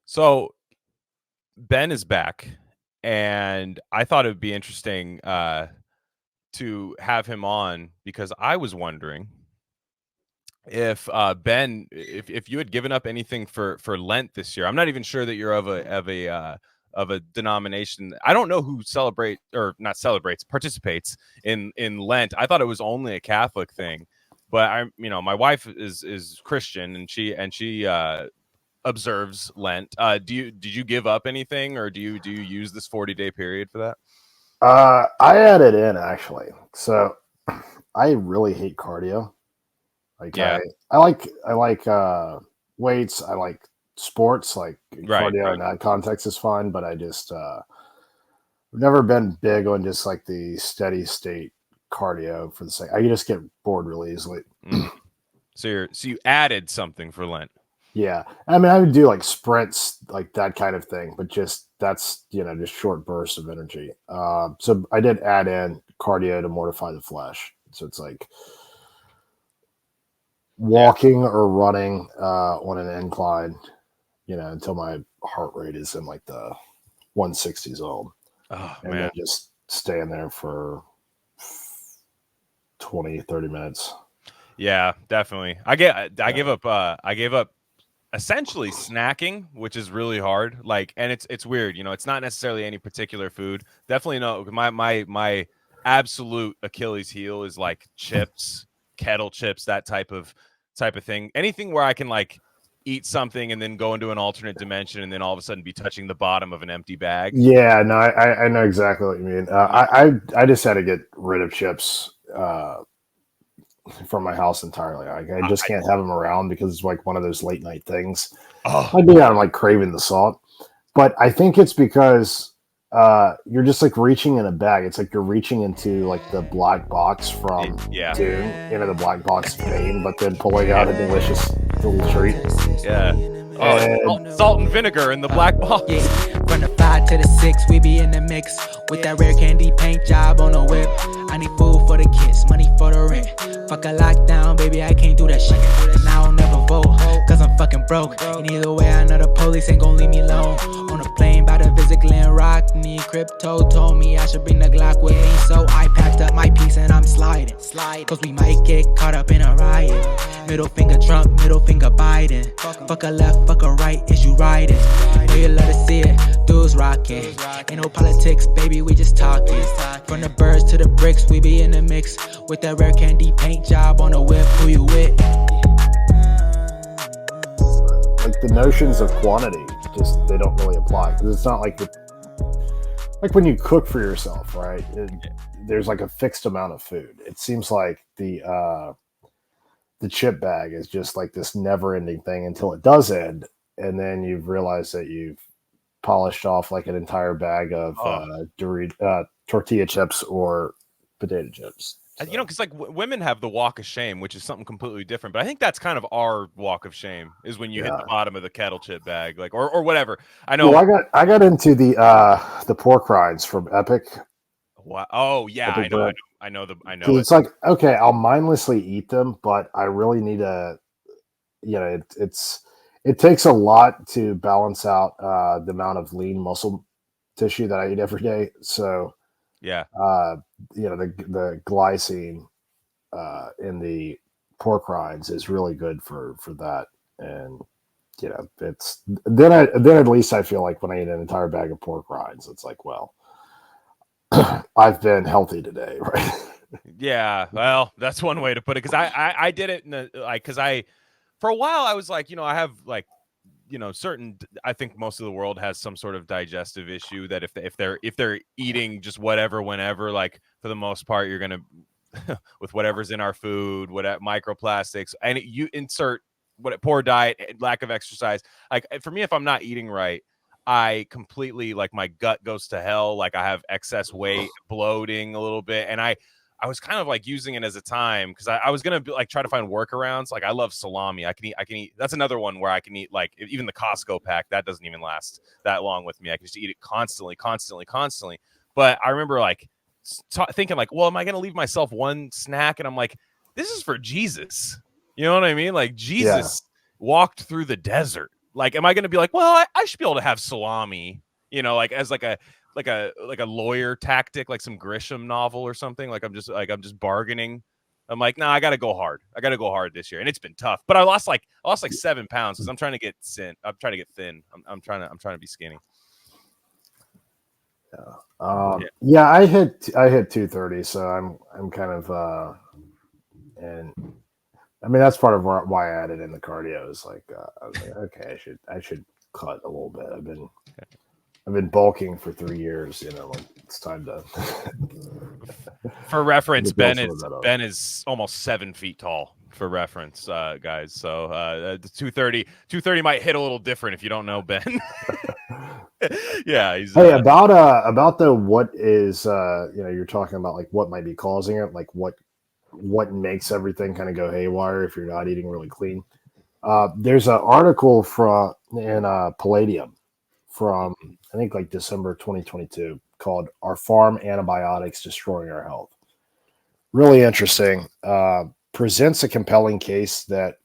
So Ben is back, and I thought it would be interesting to have him on because I was wondering if Ben, if you had given up anything for Lent this year. I'm not even sure that you're of a denomination. I don't know who celebrate or not celebrates participates in Lent. I thought it was only a Catholic thing, but my wife is Christian, and she observes Lent. Did you give up anything, or do you use this 40-day period for that? I added in actually. So I really hate cardio. Like Yeah, I like weights. I like sports. Like right, cardio right. in that context is fine, but I just I've never been big on just like the steady state cardio for the sake. I just get bored really easily. Mm. So you added something for Lent. Yeah, I mean I would do like sprints, like that kind of thing, but just that's just short bursts of energy. So I did add in cardio to mortify the flesh. So it's like Yeah. walking or running on an incline, until my heart rate is in like the 160 zone, Oh and then man. just staying there for 20, 30 minutes. Yeah, definitely. I Yeah. gave up essentially snacking, which is really hard. Like, and it's weird, it's not necessarily any particular food. Definitely no. My absolute Achilles heel is like chips, kettle chips, that type of thing. Anything where I can like eat something and then go into an alternate dimension and then all of a sudden be touching the bottom of an empty bag. Yeah, no, I know exactly what you mean. I just had to get rid of chips from my house entirely. I just can't have them around because it's like one of those late night things. Oh, I do. I'm like craving the salt, but I think it's because you're just like reaching in a bag. It's like you're reaching into like the black box from yeah, Dune, the black box vein, but then pulling out a delicious little treat. yeah. Oh, it's And salt and vinegar in the black box. Yeah, from the 5 to the 6, we be in the mix with that rare candy paint job on the whip. I need food for the kids, money for the rent. Fuck a lockdown, baby, I can't do that shit. And I don't never vote, cause I'm fucking broke. And either way, I know the police ain't gon' leave me alone. On a plane by the visit Glen Rock, need crypto told me I should bring the Glock with me. So I packed up my piece and I'm sliding. Cause we might get caught up in a riot. Middle finger Trump, middle finger Biden. Fuck a left, fuck a right, is you riding? Know you love to see it, dudes rocking. Ain't no politics, baby, we just talking. From the birds to the bricks, we be in the mix with that rare candy paint job on the whip. Who you with? like the notions of quantity, just they don't really apply because it's not like like when you cook for yourself, right? There's like a fixed amount of food. It seems like the chip bag is just like this never ending thing until it does end, and then you've realized that you've polished off like an entire bag of Oh. tortilla chips or potato chips. So, Because like women have the walk of shame, which is something completely different. But I think that's kind of our walk of shame is when you hit yeah. the bottom of the kettle chip bag, like or whatever. I Well, know. I got into the pork rinds from Epic. Wow. Oh yeah, Epic bread. I know Because it. it's like, okay, I'll mindlessly eat them, but I really need to, it takes a lot to balance out the amount of lean muscle tissue that I eat every day. So, Yeah. uh, the glycine in the pork rinds is really good for that. And, it's then at least I feel like when I eat an entire bag of pork rinds, it's like, well, I've been healthy today, right? Yeah. Well, that's one way to put it. Because I did it in the like because I for a while I was like I have like certain I think most of the world has some sort of digestive issue that if they're eating just whatever whenever, like for the most part you're gonna with whatever's in our food, what microplastics, and you insert what poor diet, lack of exercise. Like for me, if I'm not eating right, I completely like my gut goes to hell. Like I have excess weight, bloating a little bit, and I was kind of like using it as a time because I was gonna like try to find workarounds. Like I love salami. I can eat. That's another one where I can eat like even the Costco pack. That doesn't even last that long with me. I can just eat it constantly, constantly, constantly. But I remember like thinking like, well, am I gonna leave myself one snack? And I'm like, this is for Jesus. You know what I mean? Like Yeah. Jesus walked through the desert. Like, am I going to be like, well, I should be able to have salami, you know, like as like a lawyer tactic, like some Grisham novel or something. Like I'm just bargaining. I'm like, no, I got to go hard. I got to go hard this year, and it's been tough. But I lost like 7 pounds because I'm trying to get thin. I'm trying to get thin. I'm trying to be skinny. Yeah, I hit 230, so I'm kind of and I mean that's part of why I added in the cardio. Is like I was like, okay, I should cut a little bit. I've been bulking for 3 years. You know, like it's time to. For reference, Ben is almost 7 feet tall. For reference, guys. So the 230 might hit a little different if you don't know Ben. Yeah, he's hey, about the what is you're talking about like what might be causing it, like what makes everything kind of go haywire if you're not eating really clean. There's an article in Palladium from I think like December 2022 called "Are Farm Antibiotics Destroying Our Health?" Really interesting. Presents a compelling case that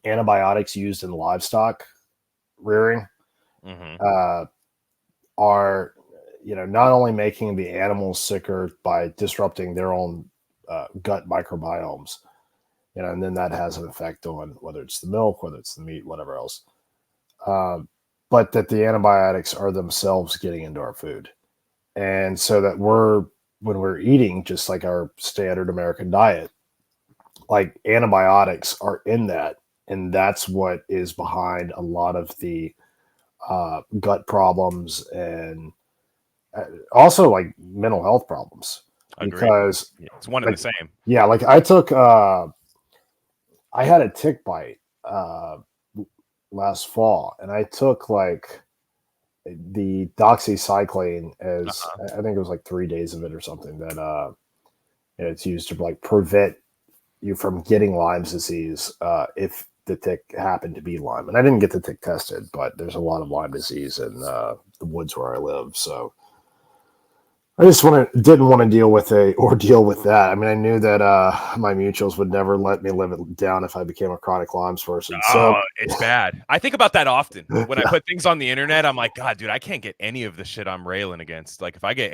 antibiotics used in livestock rearing are not only making the animals sicker by disrupting their own gut microbiomes, and then that has an effect on whether it's the milk, whether it's the meat, whatever else, but that the antibiotics are themselves getting into our food. And so that when we're eating just like our standard American diet, like antibiotics are in that, and that's what is behind a lot of the gut problems and also like mental health problems. Agreed. Because it's one and the same. Yeah, like I took I had a tick bite last fall, and I took like the doxycycline as I think it was like 3 days of it or something that it's used to like prevent you from getting Lyme's disease if the tick happened to be Lyme. And I didn't get the tick tested, but there's a lot of Lyme disease in the woods where I live. So I just didn't want to deal with that. I mean, I knew that my mutuals would never let me live it down if I became a chronic Lyme's person. So it's bad. I think about that often when I put things on the internet. I'm like, God, dude, I can't get any of the shit I'm railing against. Like, if I get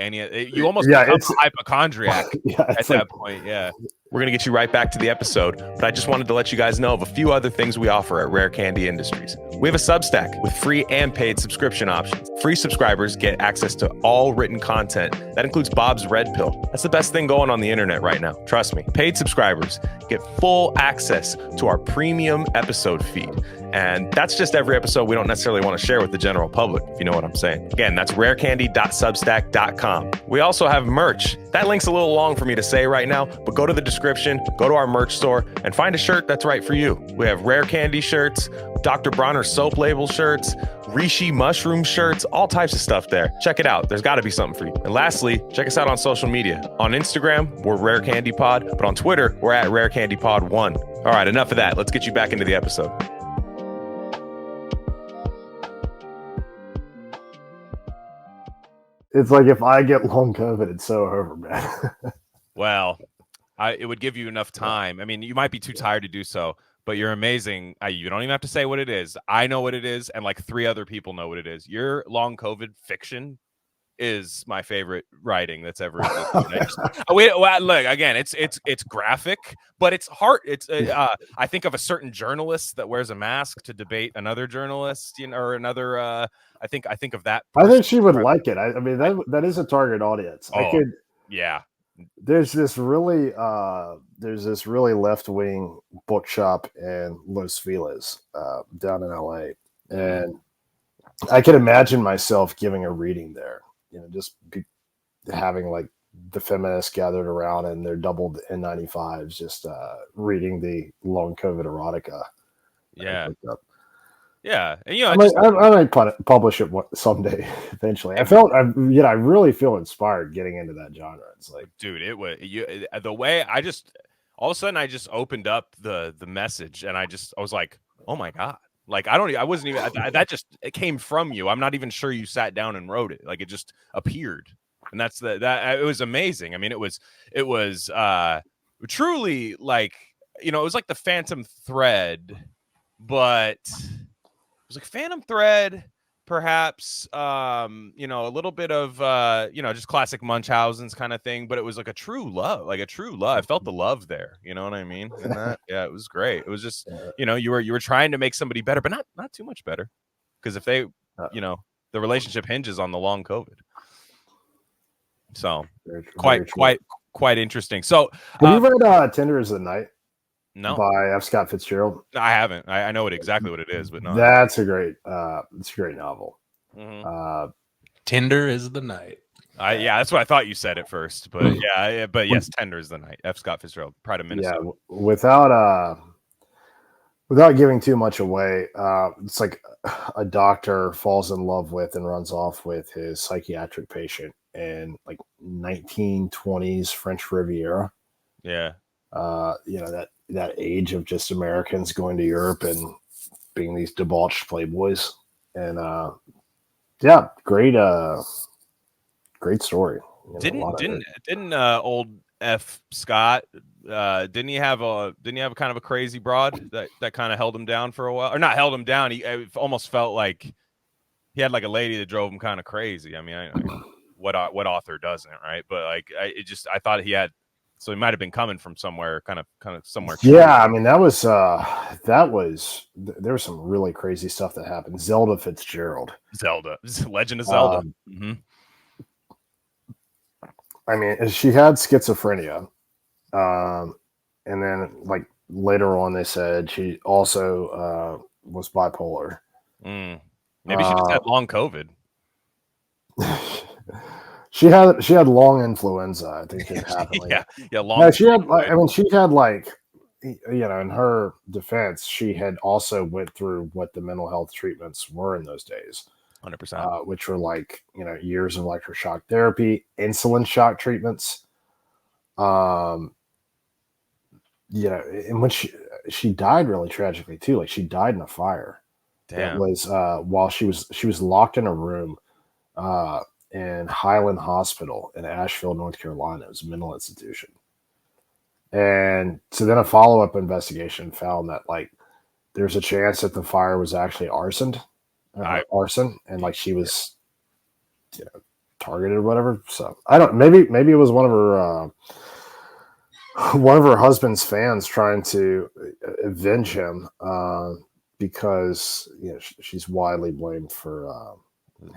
you almost become a hypochondriac at that point. Yeah. We're going to get you right back to the episode, but I just wanted to let you guys know of a few other things we offer at Rare Candy Industries. We have a Substack with free and paid subscription options. Free subscribers get access to all written content. That includes Bob's Red Pill. That's the best thing going on the internet right now. Trust me. Paid subscribers get full access to our premium episode feed. And that's just every episode we don't necessarily want to share with the general public, if you know what I'm saying. Again, that's rarecandy.substack.com. We also have merch. That link's a little long for me to say right now, but go to the description, go to our merch store, and find a shirt that's right for you. We have Rare Candy shirts, Dr. Bronner soap label shirts, Rishi mushroom shirts, all types of stuff there. Check it out. There's got to be something for you. And lastly, check us out on social media. On Instagram, we're Rare Candy Pod, but on Twitter, we're at Rare Candy Pod 1. All right, enough of that. Let's get you back into the episode. It's like if I get long COVID, it's so over, man. Well, it would give you enough time. I mean, you might be too tired to do so, but you're amazing. You don't even have to say what it is. I know what it is, and like 3 other people know what it is. Your long COVID fiction is my favorite writing that's ever existed. Look, again, it's graphic, but it's hard. It's I think of a certain journalist that wears a mask to debate another journalist, or another. I think of that person. I think she would like it. I mean, that is a target audience. Yeah. There's this really left-wing bookshop in Los Feliz down in LA, and I can imagine myself giving a reading there. Just having like the feminists gathered around and their doubled N95s, just reading the long COVID erotica. Yeah. Yeah, and I might publish it someday. Eventually, I really feel inspired getting into that genre. It's like, dude, it was the way I just all of a sudden I just opened up the message and I was like, oh my God, like I wasn't even it came from you. I'm not even sure you sat down and wrote it. Like it just appeared, and that's it was amazing. I mean, it was truly like it was like the Phantom Thread, but was like Phantom Thread, perhaps, a little bit of, just classic Munchausen's kind of thing, but it was like a true love, I felt the love there. You know what I mean? And that, yeah, it was great. It was just, you were trying to make somebody better, but not too much better. Because if they, the relationship hinges on the long COVID. So quite interesting. So have you read Tender is the Night? No, by F. Scott Fitzgerald. I haven't. I know exactly what it is, but no. That's a great novel. Mm-hmm. Tender is the Night. Yeah, that's what I thought you said at first, but yes, Tender is the Night. F. Scott Fitzgerald, Pride of Minnesota. Yeah, without giving too much away, it's like a doctor falls in love with and runs off with his psychiatric patient in like 1920s French Riviera. Yeah. That age of just Americans going to Europe and being these debauched playboys. And great story. Didn't old F. Scott didn't he have a kind of a crazy broad that kind of held him down for a while, or not held him down? He almost felt like he had like a lady that drove him kind of crazy. I mean, what author doesn't, right? But like I thought he had. So he might have been coming from somewhere, kind of somewhere. Yeah, I mean there was some really crazy stuff that happened. Zelda Fitzgerald, Legend of Zelda. I mean, she had schizophrenia, and then like later on they said she also was bipolar. Maybe she just had long COVID. She had long influenza. I think it happened. Long. No, she had. I mean, she had like, in her defense, she had also went through what the mental health treatments were in those days, 100%, which were like years of electroshock therapy, insulin shock treatments. And when she died really tragically too. Like she died in a fire. Damn. It was while she was locked in a room. In Highland Hospital in Asheville, North Carolina. It was a mental institution. And so then a follow-up investigation found that like there's a chance that the fire was actually arson, and like she was targeted or whatever. So I don't, maybe it was one of her husband's fans trying to avenge him because she's widely blamed for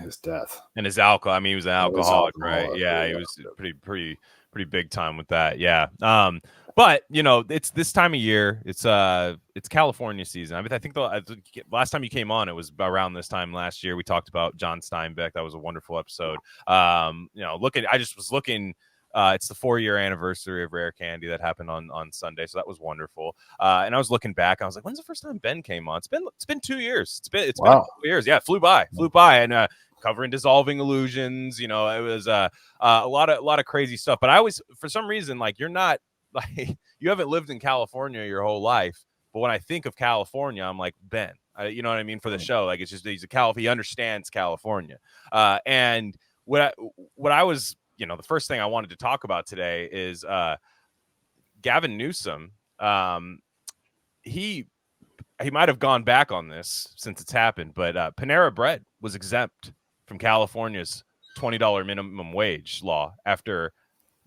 his death and his alcohol. I mean, he was an alcoholic, right? Yeah, he was pretty big time with that. Yeah. But it's this time of year. It's California season. I mean, I think the last time you came on, it was around this time last year. We talked about John Steinbeck. That was a wonderful episode. I just was looking. It's the 4-year anniversary of Rare Candy that happened on Sunday, so that was wonderful. And I was looking back, I was like, "When's the first time Ben came on?" It's been 2 years. It's been a couple years. Yeah, it flew by, and covering Dissolving Illusions. It was a lot of crazy stuff. But I always, for some reason, like you're not like you haven't lived in California your whole life. But when I think of California, I'm like Ben. You know what I mean for the show. Like it's just he understands California. And what I was. The first thing I wanted to talk about today is Gavin Newsom. He might have gone back on this since it's happened, but Panera Bread was exempt from California's $20 minimum wage law after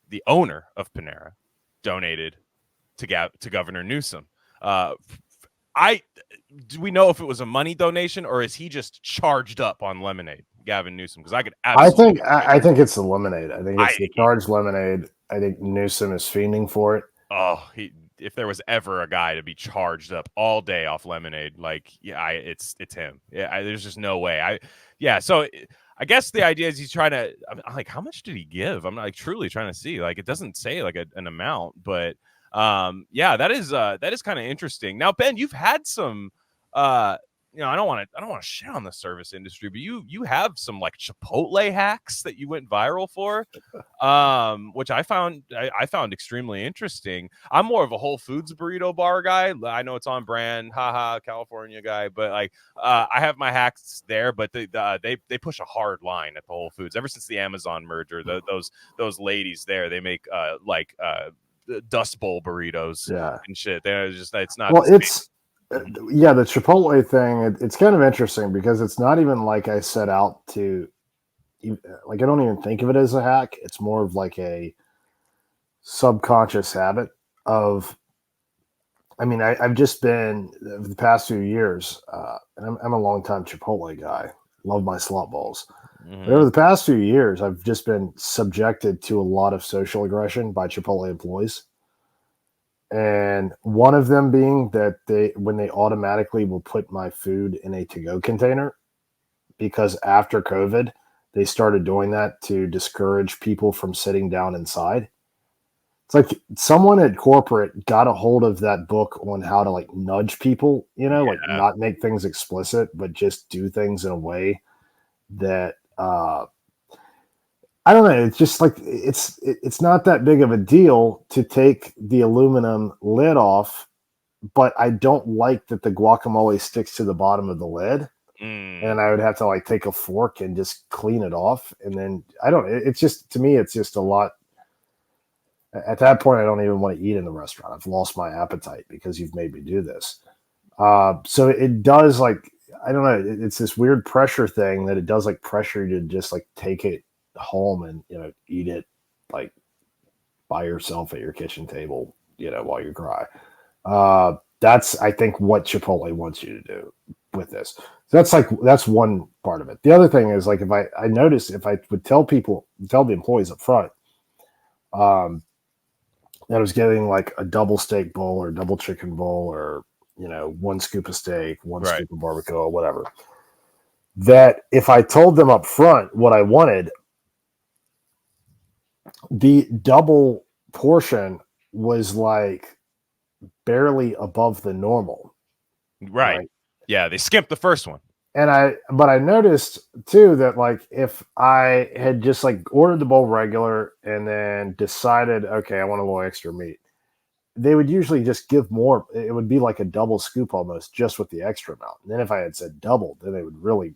the owner of Panera donated to Governor Newsom. Do we know if it was a money donation or is he just charged up on lemonade, Gavin Newsom? Because I could absolutely. I think it's the lemonade. I think it's the charged lemonade. I think Newsom is fiending for it. Oh, if there was ever a guy to be charged up all day off lemonade, it's him. Yeah, there's just no way. So I guess the idea is he's trying to. I'm like, how much did he give? I'm not truly trying to see. Like, it doesn't say like an amount, but that is kind of interesting. Now, Ben, you've had some. I don't want to shit on the service industry, but you have some like Chipotle hacks that you went viral for, which I found extremely interesting. I'm more of a Whole Foods burrito bar guy. I know it's on brand, haha, California guy, but like I have my hacks there, but they push a hard line at the Whole Foods ever since the Amazon merger. Those ladies there, they make Dust Bowl burritos and shit. They're just it's not. Well, Yeah, the Chipotle thing, it's kind of interesting because it's not even like I set out to, like, I don't even think of it as a hack. It's more of like a subconscious habit of, I mean, I've just been the past few years, and I'm a longtime Chipotle guy, love my slot balls. But over Mhm. the past few years, I've just been subjected to a lot of social aggression by Chipotle employees. And one of them being that when they automatically will put my food in a to-go container, because after COVID, they started doing that to discourage people from sitting down inside. It's like someone at corporate got a hold of that book on how to like nudge people, like Yeah. not make things explicit, but just do things in a way that I don't know. It's just like it's not that big of a deal to take the aluminum lid off, but I don't like that the guacamole sticks to the bottom of the lid, and Mm. I would have to like take a fork and just clean it off, and then I don't. It's just to me, it's just a lot. At that point, I don't even want to eat in the restaurant. I've lost my appetite because you've made me do this. So it does like I don't know. It's this weird pressure thing that it does like pressure you to just like take it home and eat it like by yourself at your kitchen table, while you cry. That's I think what Chipotle wants you to do with this. So that's one part of it. The other thing is like if I noticed if I would tell the employees up front, um, that I was getting like a double steak bowl or double chicken bowl or one scoop of steak, one Right. scoop of barbecue, or whatever. That if I told them up front what I wanted, the double portion was like barely above the normal, Right. right? Yeah, they skimped the first one. But I noticed too that like if I had just like ordered the bowl regular and then decided, okay, I want a little extra meat, they would usually just give more. It would be like a double scoop almost just with the extra amount. And then if I had said double, then they would really,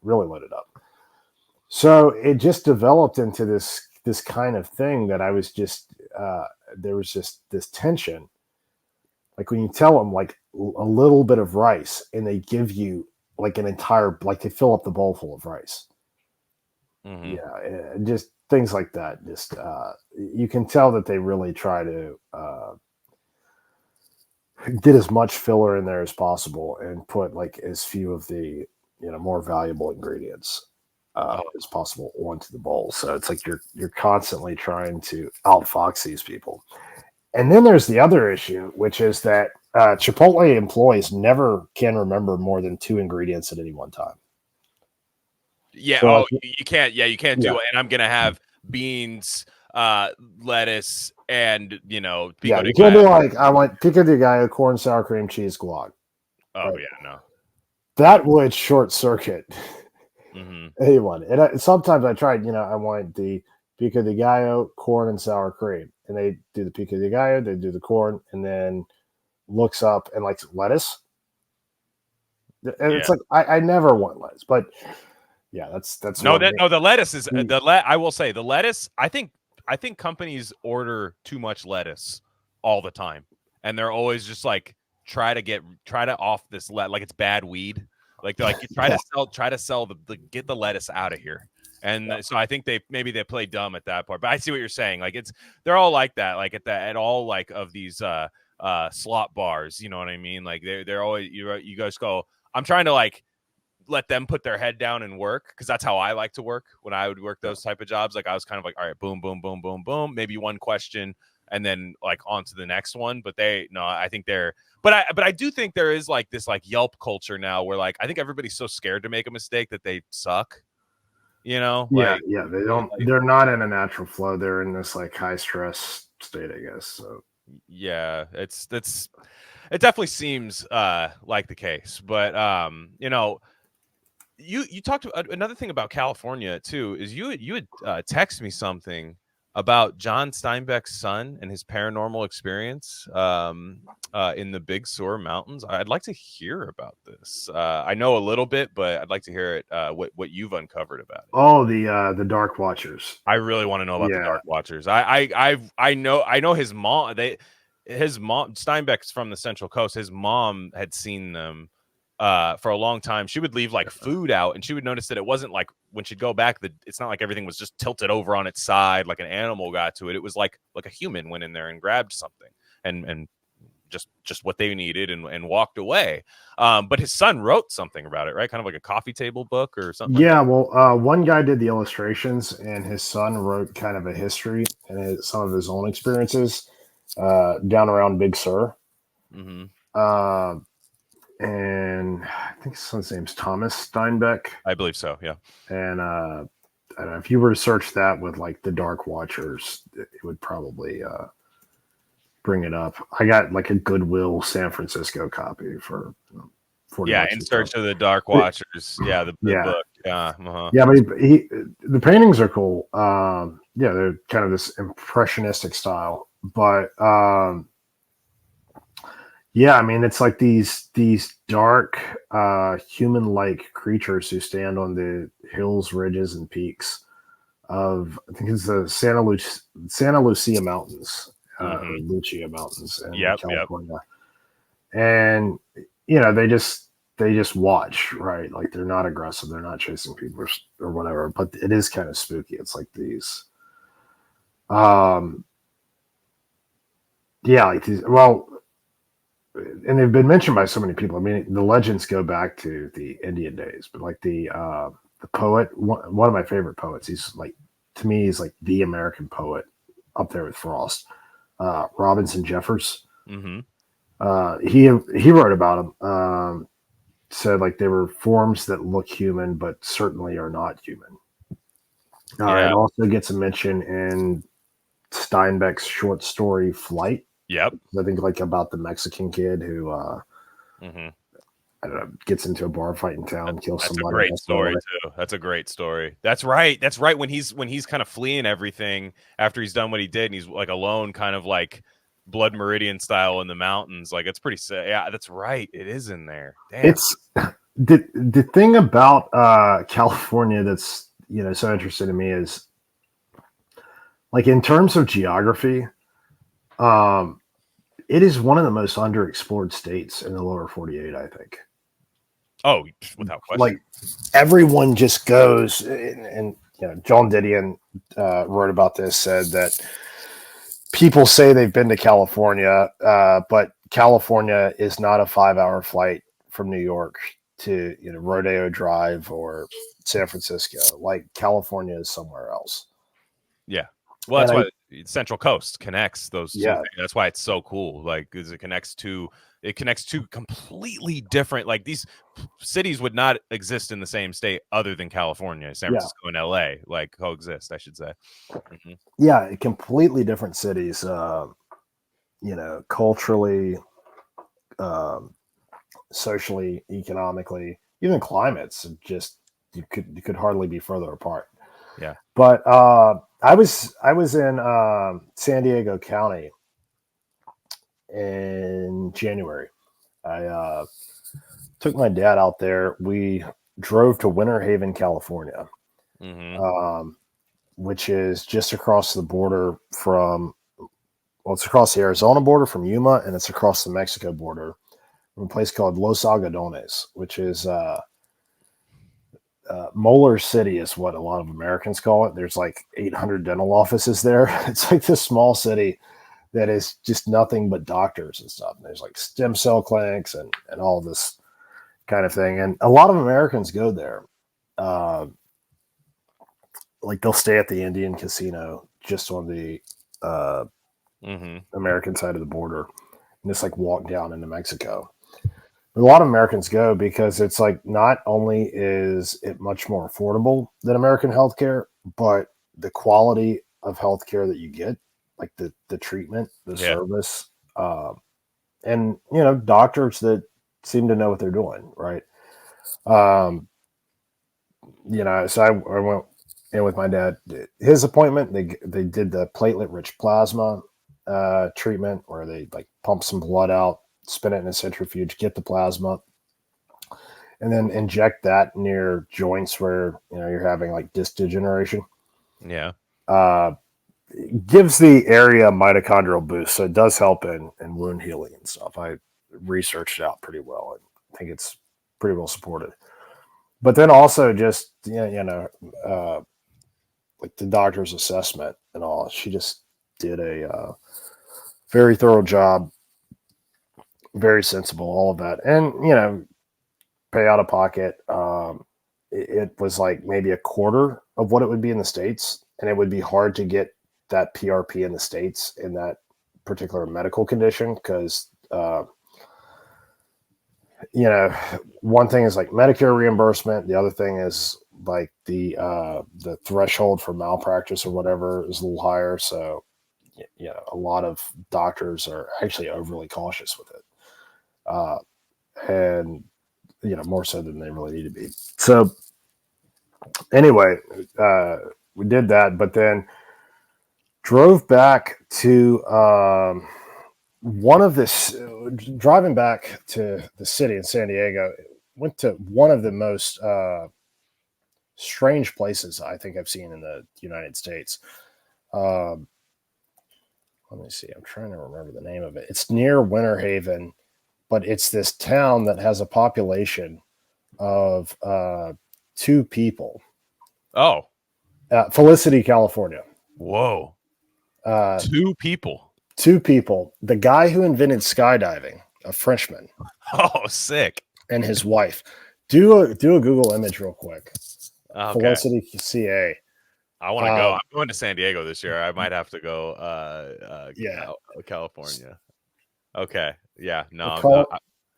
really load it up. So it just developed into this kind of thing that I was just there was just this tension. Like when you tell them like a little bit of rice and they give you like an entire like they fill up the bowl full of rice. Mhm. Yeah, just things like that. Just you can tell that they really try to get as much filler in there as possible and put like as few of the more valuable ingredients Oh, as possible onto the bowl. So it's like you're constantly trying to outfox these people. And then there's the other issue, which is that Chipotle employees never can remember more than two ingredients at any one time. yeah. So Oh, like, you can't. Yeah, you can't yeah, do it. And I'm gonna have beans, lettuce, and yeah, pico de you can't be gallo. like I want pico de gallo, corn, sour cream, cheese, guac. Oh Right, yeah, no. that would short circuit Hmm. anyone. And sometimes I tried, I want the pico de gallo, corn, and sour cream, and they do the pico de gallo, they do the corn, and then looks up and like lettuce. And Yeah. it's like I never want lettuce, but yeah, that's No, one that thing. no. The lettuce is The- I will say the lettuce. I think companies order too much lettuce all the time, and they're always just like try to off this like it's bad weed. Like they're like you yeah, try to sell the get the lettuce out of here. And yeah, so I think they play dumb at that part. But I see what you're saying. Like they're all like that. Like at all like of these slot bars. You know what I mean? Like they're always you guys go. I'm trying to like let them put their head down and work because that's how I like to work when I would work those type of jobs. Like I was kind of like, all right, boom, boom, boom, boom, boom, maybe one question and then like on to the next one. But I think but I do think there is like this like Yelp culture now where like I think everybody's so scared to make a mistake that they suck. yeah, Like yeah. They're not in a natural flow. They're in this like high stress state, I guess. So yeah, it definitely seems like the case. But you talked about another thing about California too is you had text me something about John Steinbeck's son and his paranormal experience in the Big Sur Mountains. I'd like to hear about this. I know a little bit, but I'd like to hear it. What you've uncovered about it. oh, the Dark Watchers. I really want to know about the Yeah, Dark Watchers. I know his mom. his mom, Steinbeck's from the Central Coast. His mom had seen them for a long time. She would leave like food out, and she would notice that it wasn't like when she'd go back, it's not like everything was just tilted over on its side like an animal got to it. It was like a human went in there and grabbed something and just what they needed and walked away. But his son wrote something about it, right? Kind of like a coffee table book or something. Yeah, well, one guy did the illustrations, and his son wrote kind of a history and some of his own experiences down around Big Sur. Mm-hmm. And I think his son's name's Thomas Steinbeck. I believe so, yeah. And I don't know, if you were to search that with like the Dark Watchers, it would probably bring it up. I got like a Goodwill San Francisco copy for 40 yeah, bucks In or Search something. of the Dark Watchers. Yeah, the Yeah. book. Yeah, uh-huh. Yeah, but the paintings are cool. Yeah, they're kind of this impressionistic style, but yeah, I mean, it's like these dark, human-like creatures who stand on the hills, ridges, and peaks of, I think it's the Santa Lucia Mountains, or Lucia Mountains in California. And you know, they just watch, right? Like they're not aggressive, they're not chasing people or whatever, but it is kind of spooky. It's like these, yeah, like these. Well, and they've been mentioned by so many people. I mean, the legends go back to the Indian days, but like the poet, one of my favorite poets. He's like, to me, he's like the American poet, up there with Frost. Robinson Jeffers. Mm-hmm. He wrote about them. Said like they were forms that look human, but certainly are not human. It also gets a mention in Steinbeck's short story Flight. Yep. I think like about the Mexican kid who I don't know, gets into a bar fight in town, kills somebody. That's a great story too. That's a great story. That's right. That's right. When he's kind of fleeing everything after he's done what he did, and he's like alone, kind of like Blood Meridian style in the mountains. Like it's pretty sad. Yeah, that's right. It is in there. Damn. It's the thing about California that's, you know, so interesting to me is like in terms of geography, it is one of the most underexplored states in the lower 48, I think. Oh, without question. Like everyone just goes, and you know, John Didion wrote about this, said that people say they've been to California, but California is not a 5-hour flight from New York to, you know, Rodeo Drive or San Francisco. Like California is somewhere else. Yeah. Well, that's why Central Coast connects those two things. That's why it's so cool. Like, because it connects two completely different. Like these cities would not exist in the same state other than California, San Francisco, and LA, like coexist, I should say. Mm-hmm. Yeah, completely different cities. You know, culturally, socially, economically, even climates. Just you could hardly be further apart. Yeah. But I was in San Diego County in January. I took my dad out there. We drove to Winter Haven, California, which is just across the border from, well, it's across the Arizona border from Yuma, and it's across the Mexico border from a place called Los Algodones, which is Molar City is what a lot of Americans call it. There's like 800 dental offices there. It's like this small city that is just nothing but doctors and stuff. And there's like stem cell clinics and all this kind of thing. And a lot of Americans go there. Like they'll stay at the Indian casino just on the American side of the border and just like walk down into Mexico. A lot of Americans go because it's like not only is it much more affordable than American healthcare, but the quality of healthcare that you get, like the treatment, the service, and you know, doctors that seem to know what they're doing, right? You know, so I went in with my dad. His appointment, they did the platelet-rich plasma treatment where they like pump some blood out, spin it in a centrifuge, get the plasma, and then inject that near joints where, you know, you're having like disc degeneration. Yeah. gives the area a mitochondrial boost, so it does help in wound healing and stuff. I researched it out pretty well, and I think it's pretty well supported. But then also just like the doctor's assessment and all, she just did a very thorough job, very sensible, all of that, and pay out of pocket. It was like maybe a quarter of what it would be in the States, and it would be hard to get that PRP in the States in that particular medical condition because one thing is like Medicare reimbursement, the other thing is like the threshold for malpractice or whatever is a little higher, so a lot of doctors are actually overly cautious with it, and more so than they really need to be. So anyway, we did that, but then drove back to driving back to the city in San Diego. Went to one of the most strange places I think I've seen in the United States. Let me see. I'm trying to remember the name of it. It's near Winter Haven, but it's this town that has a population of 2 people. Oh, Felicity, California. whoa! 2 people. 2 people. The guy who invented skydiving, a Frenchman. Oh, sick. And his wife. Do a Google image real quick. Okay. Felicity, CA. I want to go. I'm going to San Diego this year. I might have to go. California. Okay. Yeah. No.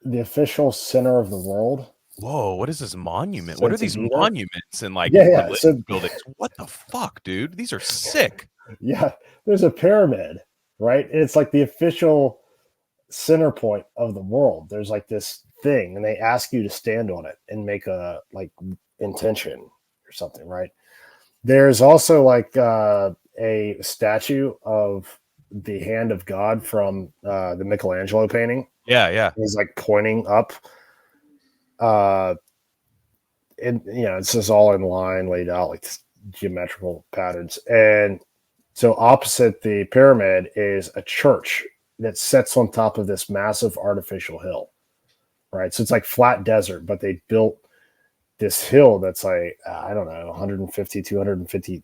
The official center of the world. Whoa! What is this monument? So what are these monuments and like buildings? What the fuck, dude? These are sick. Yeah, there's a pyramid, right? And it's like the official center point of the world. There's like this thing, and they ask you to stand on it and make a like intention or something, right? There's also like a statue of the hand of God from the Michelangelo painting. Yeah. He's like pointing up. It's just all in line, laid out like geometrical patterns. And so opposite the pyramid is a church that sits on top of this massive artificial hill, right? So it's like flat desert, but they built this hill that's like, I don't know, 150 to 200 feet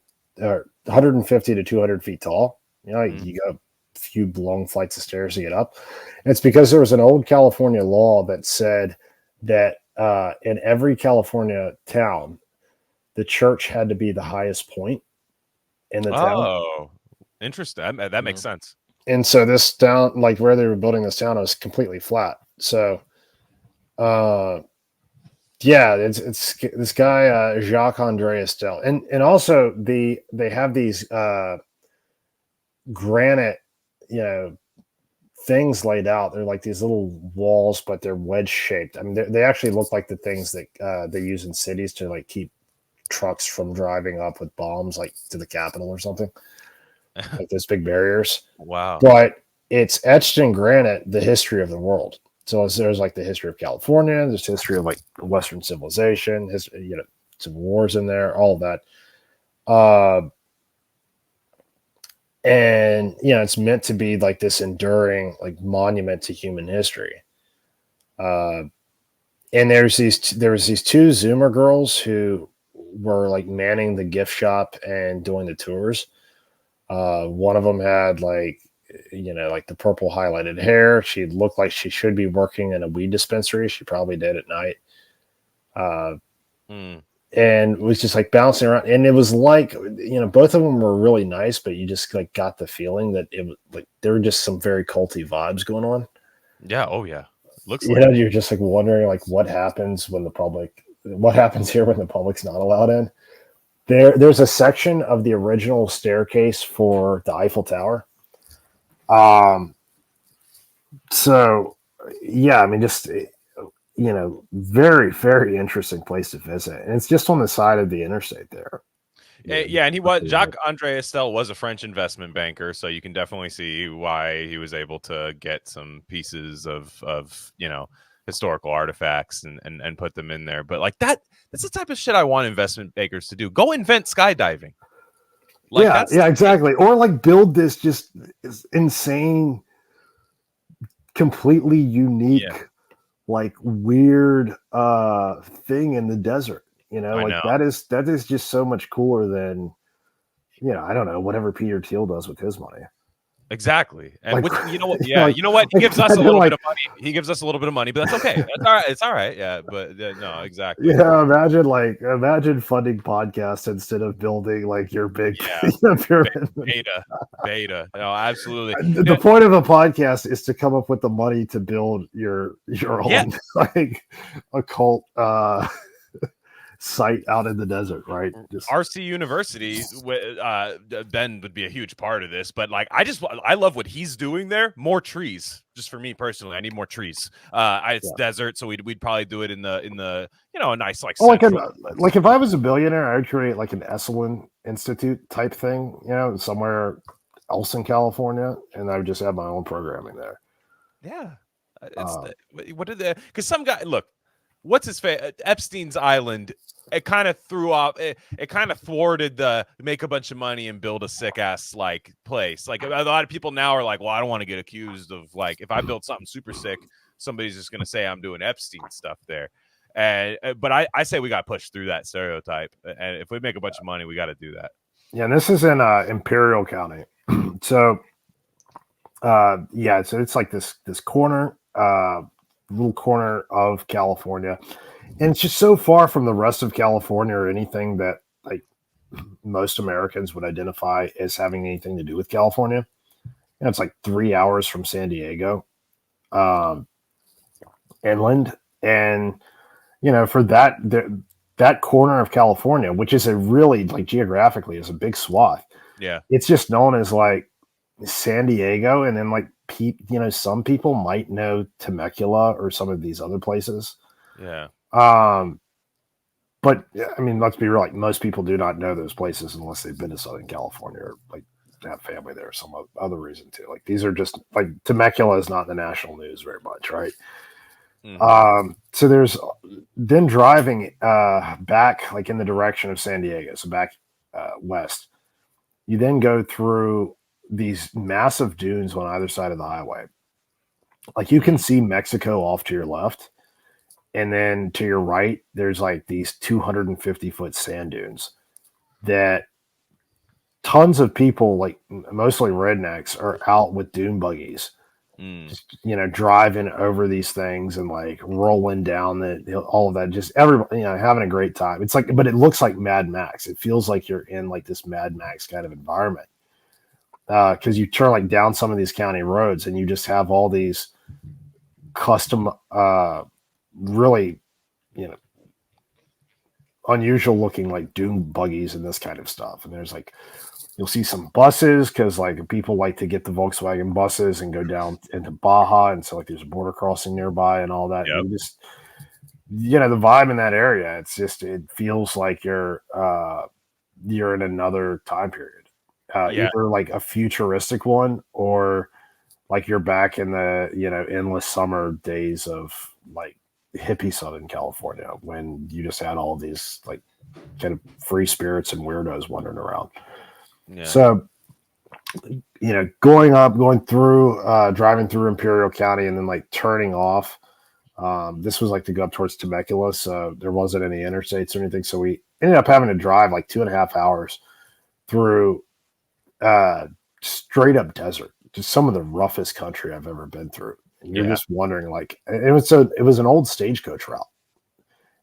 tall. You go a few long flights of stairs to get up. And it's because there was an old California law that said that in every California town, the church had to be the highest point in the town. Oh, interesting. That makes sense. And so this town, like where they were building this town, was completely flat. So, it's this guy Jacques-André Estelle, and also they have these granite, things laid out. They're like these little walls, but they're wedge shaped. I mean, they actually look like the things that they use in cities to like keep trucks from driving up with bombs, like to the Capitol or something. Like those big barriers. Wow. But it's etched in granite the history of the world. So there's like the history of California, there's history of like Western civilization, some wars in there, all of that. And it's meant to be like this enduring like monument to human history. And there was these 2 Zoomer girls who were like manning the gift shop and doing the tours. One of them had like the purple highlighted hair. She looked like she should be working in a weed dispensary. She probably did at night. And was just like bouncing around. And it was like, both of them were really nice, but you just like got the feeling that it was like there were just some very culty vibes going on. Yeah. Oh yeah. Looks like you're just like wondering like what happens here when the public's not allowed in. There's a section of the original staircase for the Eiffel Tower. So yeah, I mean, just, very, very interesting place to visit. And it's just on the side of the interstate there. Yeah, and Jacques-André Estelle was a French investment banker, so you can definitely see why he was able to get some pieces of historical artifacts and put them in there. But like that's the type of shit I want investment bankers to do. Go invent skydiving. Like yeah, that's yeah, exactly. Or like build this just insane, completely yeah, unique, like weird thing in the desert. I Like know. that is just so much cooler than, I don't know, whatever Peter Thiel does with his money. Exactly. And Like, which you know what? Yeah, like, you know what? He like gives us a imagine little bit like of money. He gives us a little bit of money, but that's okay. That's all right. It's all right. Yeah, but no, exactly. imagine funding podcasts instead of building like your big Yeah, pyramid. beta. No, absolutely. The point of a podcast is to come up with the money to build your Yeah, own like occult site out in the desert, right? Just RC University, Ben would be a huge part of this, but like I love what he's doing there. More trees, just for me personally. I need more trees. It's yeah. desert, so we'd probably do it in the a nice like Oh, central. like if I was a billionaire, I would create like an Esalen Institute type thing, somewhere else in California, and I would just have my own programming there. Yeah, Uh, what did the because some guy look. What's his face? Epstein's Island. It kind of threw off. It kind of thwarted the make a bunch of money and build a sick ass like place. Like a lot of people now are like, well, I don't want to get accused of like if I build something super sick, somebody's just gonna say I'm doing Epstein stuff there. And but I say we got to push through that stereotype. And if we make a bunch of money, we got to do that. yeah, and this is in Imperial County, so so it's like this corner, little corner of California, and it's just so far from the rest of California or anything that like most Americans would identify as having anything to do with California. And it's like 3 hours from San Diego, inland, and for that corner of California, which is a really like geographically is a big swath. Yeah, It's just known as like San Diego, and then like some people might know Temecula or some of these other places. yeah, But I mean, let's be real. Like most people do not know those places unless they've been to Southern California or like have family there or some other reason too. Like these are just like Temecula is not in the national news very much, right? mm-hmm. So there's then driving back like in the direction of San Diego, so back west. You then go through these massive dunes on either side of the highway. Like you can see Mexico off to your left, and then to your right, there's like these 250-foot sand dunes that tons of people, like mostly rednecks, are out with dune buggies, just driving over these things and like rolling down all of that. Just everybody, having a great time. It's like, but it looks like Mad Max. It feels like you're in like this Mad Max kind of environment. Because you turn like down some of these county roads and you just have all these custom, really, unusual looking like dune buggies and this kind of stuff. And there's like, you'll see some buses because like people like to get the Volkswagen buses and go down into Baja. And so like there's a border crossing nearby and all that. Yep. And you just, the vibe in that area, it feels like you're in another time period. Either like a futuristic one or like you're back in the endless summer days of like hippie Southern California when you just had all these like kind of free spirits and weirdos wandering around. Yeah. So going through driving through Imperial County and then like turning off, this was like to go up towards Temecula, so there wasn't any interstates or anything, so we ended up having to drive like 2.5 hours through straight up desert, just some of the roughest country I've ever been through. And you're just wondering, like, it was an old stagecoach route.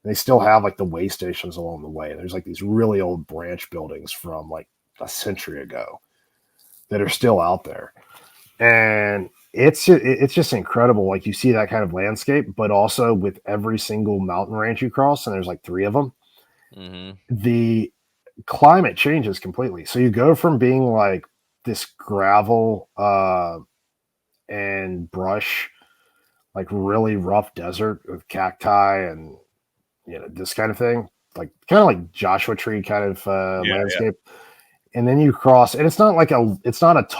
And they still have like the way stations along the way. There's like these really old branch buildings from like a century ago that are still out there. And it's just incredible. Like you see that kind of landscape, but also with every single mountain range you cross, and there's like 3 of them, the climate changes completely. So you go from being like this gravel and brush, like really rough desert with cacti and this kind of thing, like kind of like Joshua Tree kind of landscape. And then you cross, and it's not like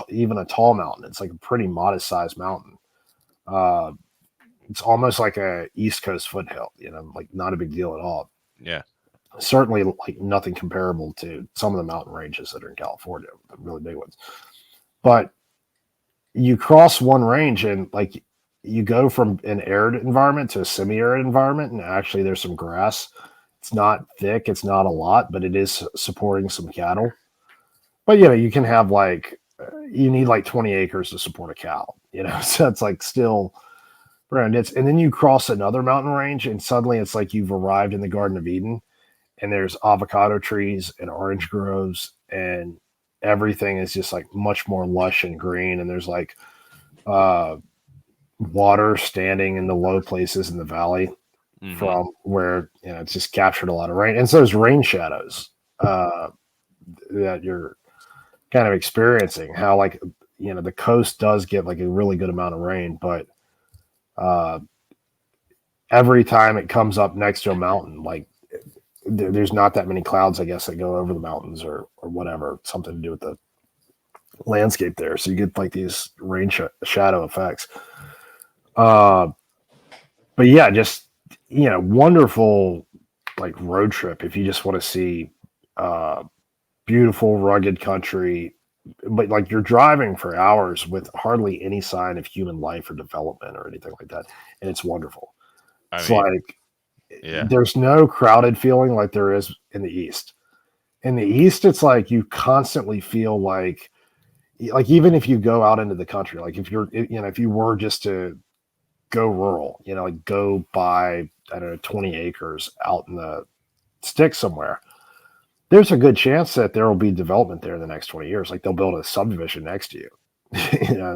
even a tall mountain. It's like a pretty modest sized mountain. It's almost like a East Coast foothill, like not a big deal at all. Yeah. Certainly, like nothing comparable to some of the mountain ranges that are in California, the really big ones. But you cross one range and like you go from an arid environment to a semi-arid environment, and actually there's some grass. It's not thick, it's not a lot, but it is supporting some cattle. But you can have like you need like 20 acres to support a cow, so it's like still around it. And then you cross another mountain range, and suddenly it's like you've arrived in the Garden of Eden, and there's avocado trees and orange groves, and everything is just like much more lush and green. And there's like uh, water standing in the low places in the valley from where it's just captured a lot of rain. And so there's rain shadows that you're kind of experiencing. How like the coast does get like a really good amount of rain, but every time it comes up next to a mountain, like there's not that many clouds, I guess, that go over the mountains or whatever, something to do with the landscape there. So you get like these rain shadow effects. But yeah, just, wonderful like road trip if you just want to see beautiful, rugged country, but like you're driving for hours with hardly any sign of human life or development or anything like that. And it's wonderful. It's like, there's no crowded feeling like there is in the East. In the East, it's like you constantly feel like even if you go out into the country, like if you were just to go rural, like go buy, I don't know, 20 acres out in the sticks somewhere, there's a good chance that there will be development there in the next 20 years. Like they'll build a subdivision next to you.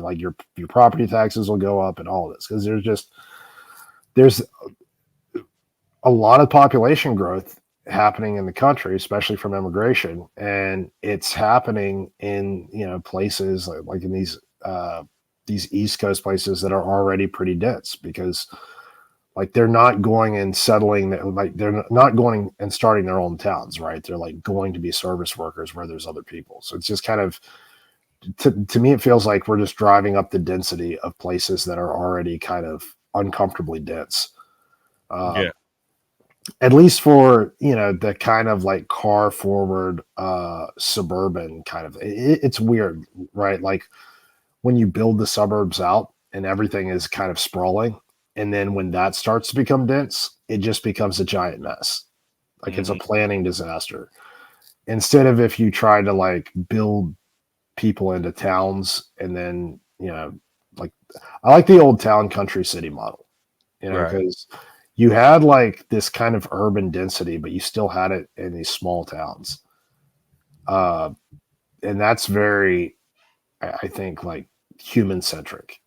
Like your property taxes will go up and all of this because there's a lot of population growth happening in the country, especially from immigration, and it's happening in places like in these East Coast places that are already pretty dense because like they're not going and settling, like they're not going and starting their own towns, right? They're like going to be service workers where there's other people. So it's just kind of to me, it feels like we're just driving up the density of places that are already kind of uncomfortably dense. At least for the kind of like car forward suburban kind of it's weird, right? Like when you build the suburbs out and everything is kind of sprawling, and then when that starts to become dense, it just becomes a giant mess. Like it's a planning disaster. Instead of if you try to like build people into towns and then like I like the old town country city model, because you had like this kind of urban density, but you still had it in these small towns. And that's very, I think, like human centric,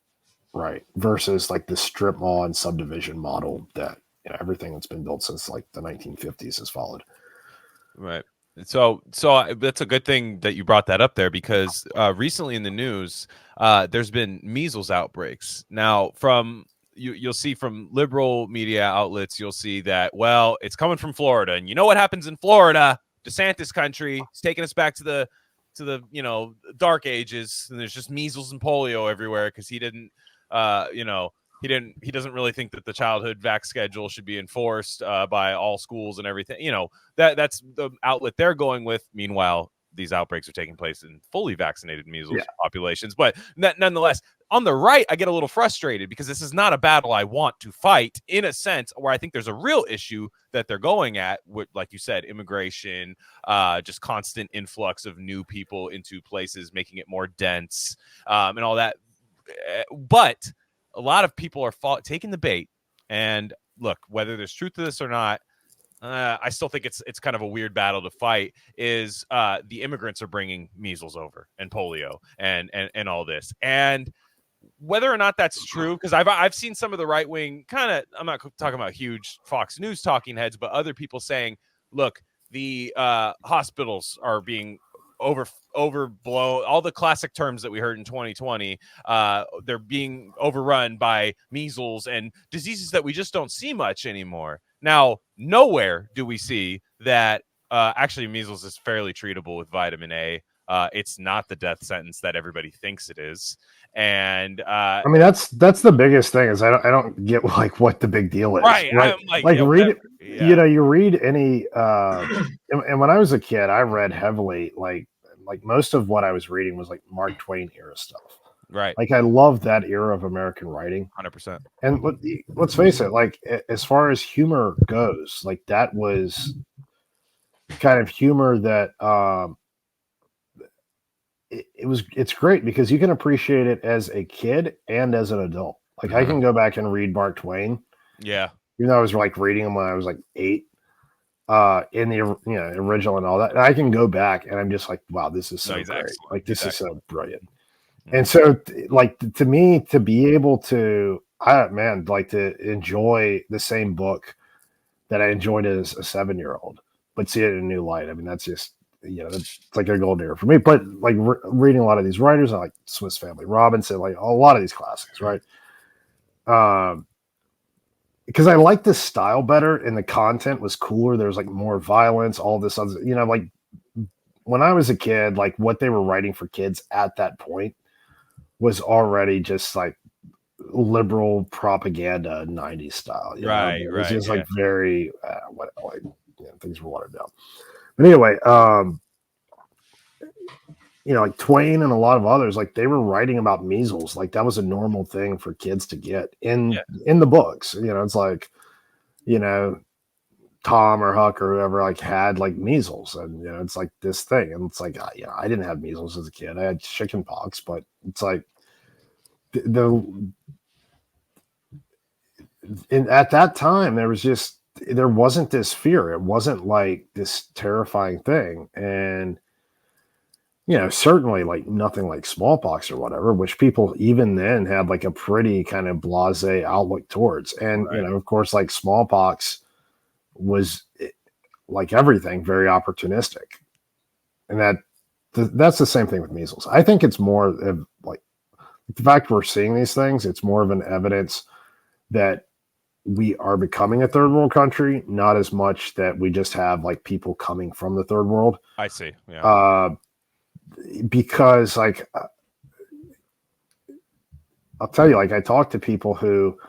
right? Versus like the strip mall and subdivision model that everything that's been built since like the 1950s has followed. Right. So that's a good thing that you brought that up there because recently in the news, there's been measles outbreaks. Now, you'll see from liberal media outlets, you'll see that, well, it's coming from Florida. And you know what happens in Florida? DeSantis country. It's taking us back to the dark ages. And there's just measles and polio everywhere because he doesn't really think that the childhood vax schedule should be enforced by all schools and everything. That's the outlet they're going with. Meanwhile, these outbreaks are taking place in fully vaccinated measles populations. But nonetheless, on the right, I get a little frustrated because this is not a battle I want to fight in a sense where I think there's a real issue that they're going at with, like you said, immigration, just constant influx of new people into places, making it more dense and all that. But a lot of people are taking the bait. And look, whether there's truth to this or not, I still think it's kind of a weird battle to fight. Is the immigrants are bringing measles over and polio and all this, and whether or not that's true, because I've seen some of the right wing kind of, I'm not talking about huge Fox News talking heads, but other people saying, look, the hospitals are being overblown, all the classic terms that we heard in 2020, they're being overrun by measles and diseases that we just don't see much anymore. Now, nowhere do we see that actually measles is fairly treatable with vitamin A. It's not the death sentence that everybody thinks it is. And I mean, that's the biggest thing is I don't get like what the big deal is, right. right? I'm like, Like yeah, read it, yeah. you know, you read any and when I was a kid, I read heavily like most of what I was reading was like Mark Twain era stuff. Right. Like I love that era of American writing. 100%. And let's face it, like as far as humor goes, like that was kind of humor that it's great because you can appreciate it as a kid and as an adult. Like I can go back and read Mark Twain. Yeah. Even though I was like reading him when I was like 8, in the original and all that. And I can go back and I'm just like, wow, this is so great. Excellent. Like this is so brilliant. Mm-hmm. And so like to me, to be able to like to enjoy the same book that I enjoyed as a 7-year-old, but see it in a new light. I mean, that's just, it's like a golden era for me. But like reading a lot of these writers, I like Swiss Family Robinson, like a lot of these classics, right? Because I liked this style better and the content was cooler. There was like more violence, all this other, like when I was a kid, like what they were writing for kids at that point was already just like liberal propaganda 90s style. Right. It was just like very, things were watered down. But anyway, like Twain and a lot of others, like they were writing about measles. Like that was a normal thing for kids to get in the books. It's like, Tom or Huck or whoever like had like measles, and it's like this thing, and it's like I didn't have measles as a kid. I had chicken pox, but it's like at that time there wasn't this fear. It wasn't like this terrifying thing, and certainly like nothing like smallpox or whatever, which people even then had like a pretty kind of blasé outlook towards. And, of course, like smallpox was like everything very opportunistic. And that's the same thing with measles. I think it's more of like the fact we're seeing these things, it's more of an evidence that we are becoming a third world country, not as much that we just have like people coming from the third world. I see. Yeah. Because like I'll tell you, like I talk to people who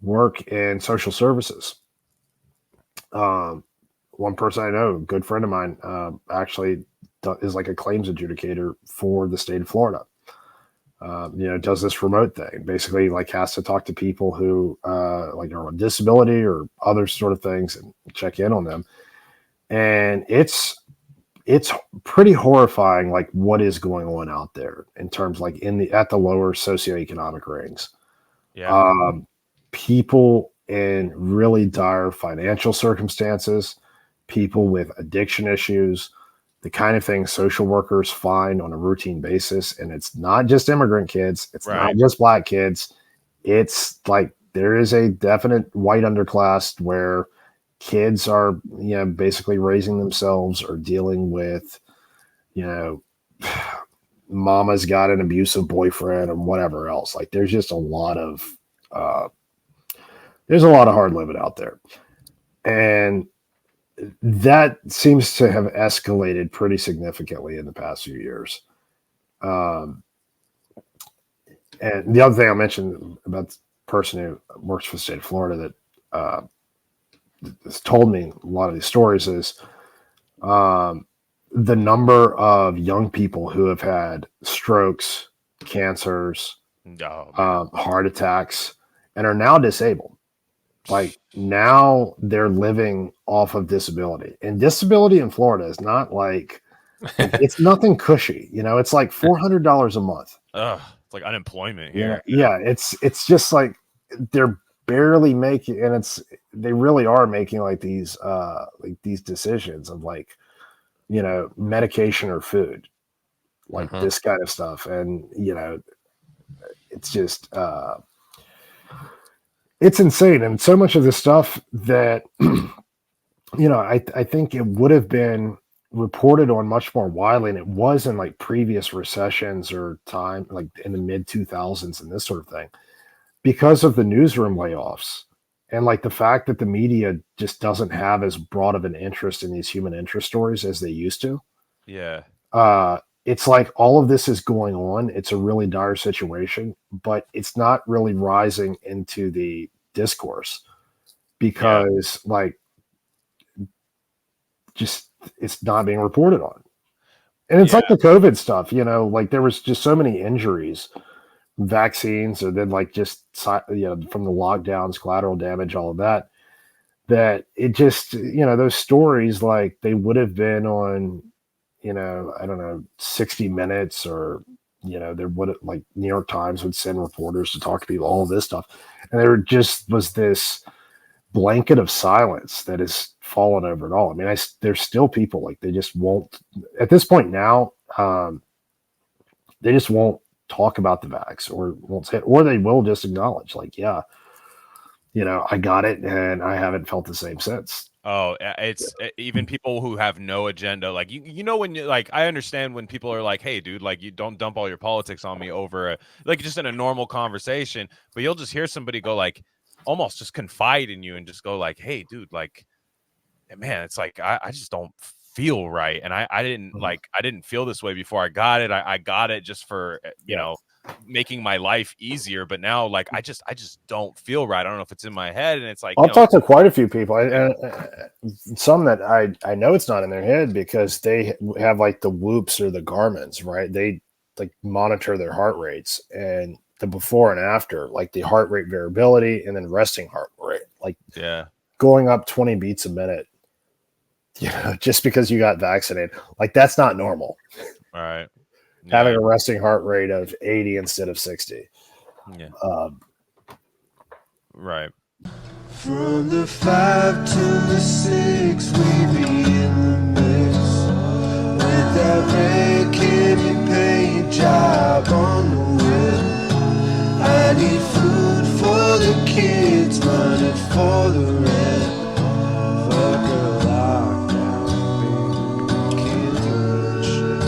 work in social services. One person I know, a good friend of mine, actually is like a claims adjudicator for the state of Florida. Does this remote thing, basically like has to talk to people who like are on disability or other sort of things and check in on them. And it's pretty horrifying, like what is going on out there in terms like at the lower socioeconomic rings. Yeah. People in really dire financial circumstances, people with addiction issues, the kind of things social workers find on a routine basis. And it's not just immigrant kids. It's not just black kids. It's like there is a definite white underclass where kids are, basically raising themselves or dealing with, mama's got an abusive boyfriend and whatever else. Like there's just a lot of hard living out there. And that seems to have escalated pretty significantly in the past few years. And the other thing I mentioned about the person who works for the state of Florida that has told me a lot of these stories is the number of young people who have had strokes, cancers, heart attacks, and are now disabled. Like now they're living off of disability, and disability in Florida is not like it's nothing cushy. It's like $400 a month. It's like unemployment here. Yeah. It's just like they're barely making, and they really are making like these decisions of like, medication or food, like this kind of stuff. And, it's just, it's insane. And so much of this stuff that, I think it would have been reported on much more widely, and it was in like previous recessions or time, like in the mid 2000s and this sort of thing, because of the newsroom layoffs and like the fact that the media just doesn't have as broad of an interest in these human interest stories as they used to. Yeah. it's like all of this is going on. It's a really dire situation, but it's not really rising into the discourse Yeah. because, like, just it's not being reported on. And it's Yeah. like the COVID stuff, like there was just so many injuries, vaccines, or then like just from the lockdowns, collateral damage, all of that. That it just, those stories, like they would have been on, I don't know, 60 Minutes, or there would, like, New York Times would send reporters to talk to people, all of this stuff, and there just was this blanket of silence that has fallen over it all. I mean, there's still people, like, they just won't at this point now. They just won't talk about the vax, or won't say it, or they will just acknowledge, like, yeah, I got it and I haven't felt the same since. Oh, it's even people who have no agenda. Like when you like, I understand when people are like, "Hey, dude, like you don't dump all your politics on me over like just in a normal conversation." But you'll just hear somebody go like, almost just confide in you and just go like, "Hey, dude, like, man, it's like I just don't feel right, and I didn't Mhm. like I didn't feel this way before I got it. I got it just for Yeah. making my life easier, but now like I just don't feel right. I don't know if it's in my head, and it's like I've talked to quite a few people, Yeah. some that I know it's not in their head, because they have like the Whoops or the Garmins, right? They like monitor their heart rates, and the before and after, like the heart rate variability, and then resting heart rate, like Yeah. going up 20 beats a minute, just because you got vaccinated, like that's not normal. All right. Having Yeah. a resting heart rate of 80 instead of 60. Yeah. Um, Right. From the 5 to the 6, we be in the mix. With that red candy paint job on the whip. I need food for the kids, money for the rent. Fuck a lockdown, baby, can't do that shit.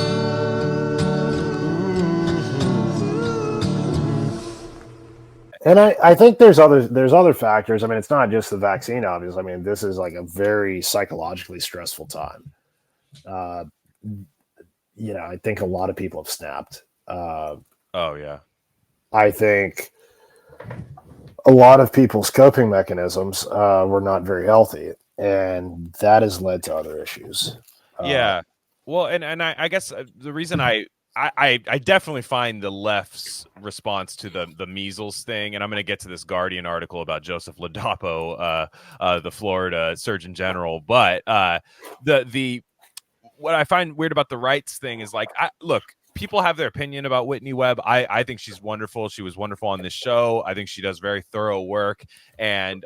And I think there's other factors. I mean, it's not just the vaccine, obviously. I mean, this is like a very psychologically stressful time. Uh, I think a lot of people have snapped. Oh yeah. I think a lot of people's coping mechanisms were not very healthy, and that has led to other issues. Yeah. Well, and I guess the reason I definitely find the left's response to the measles thing, and I'm going to get to this Guardian article about Joseph Ladapo, the Florida Surgeon General, but the what I find weird about the rights thing is like, look, people have their opinion about Whitney Webb. I think she's wonderful. She was wonderful on this show. I think she does very thorough work. And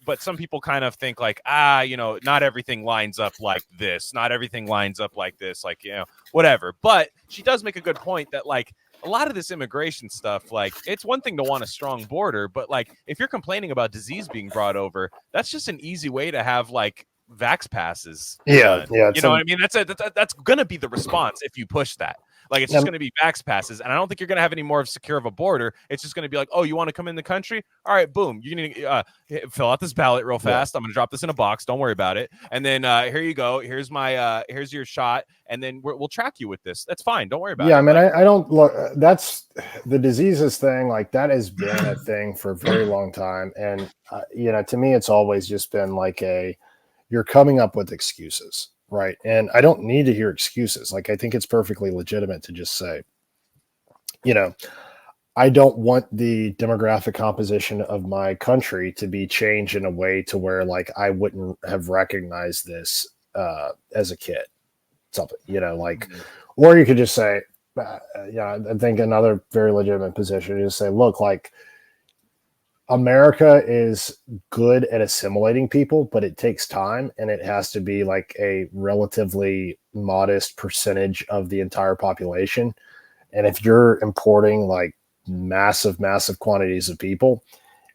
but some people kind of think like, not everything lines up like this. Not everything lines up like this. Like, whatever. But she does make a good point that like a lot of this immigration stuff, like it's one thing to want a strong border, but like if you're complaining about disease being brought over, that's just an easy way to have like vax passes. Yeah, yeah. You know what I mean? That's going to be the response if you push that. Like it's just going to be vax passes, and I don't think you're going to have any more of secure of a border. It's just going to be like, oh, you want to come in the country? All right, boom. You're going to fill out this ballot real fast. I'm going to drop this in a box. Don't worry about it. And then here you go. Here's my here's your shot, and then we'll track you with this. That's fine. Don't worry about it. Yeah, I mean, I don't look. That's the diseases thing. Like that has been a thing for a very long time, and to me, it's always just been like you're coming up with excuses, right? And I don't need to hear excuses. Like I think it's perfectly legitimate to just say, I don't want the demographic composition of my country to be changed in a way to where like I wouldn't have recognized this as a kid. Something, or you could just say, I think another very legitimate position is to say, look, like America is good at assimilating people, but it takes time, and it has to be like a relatively modest percentage of the entire population. And if you're importing like massive quantities of people,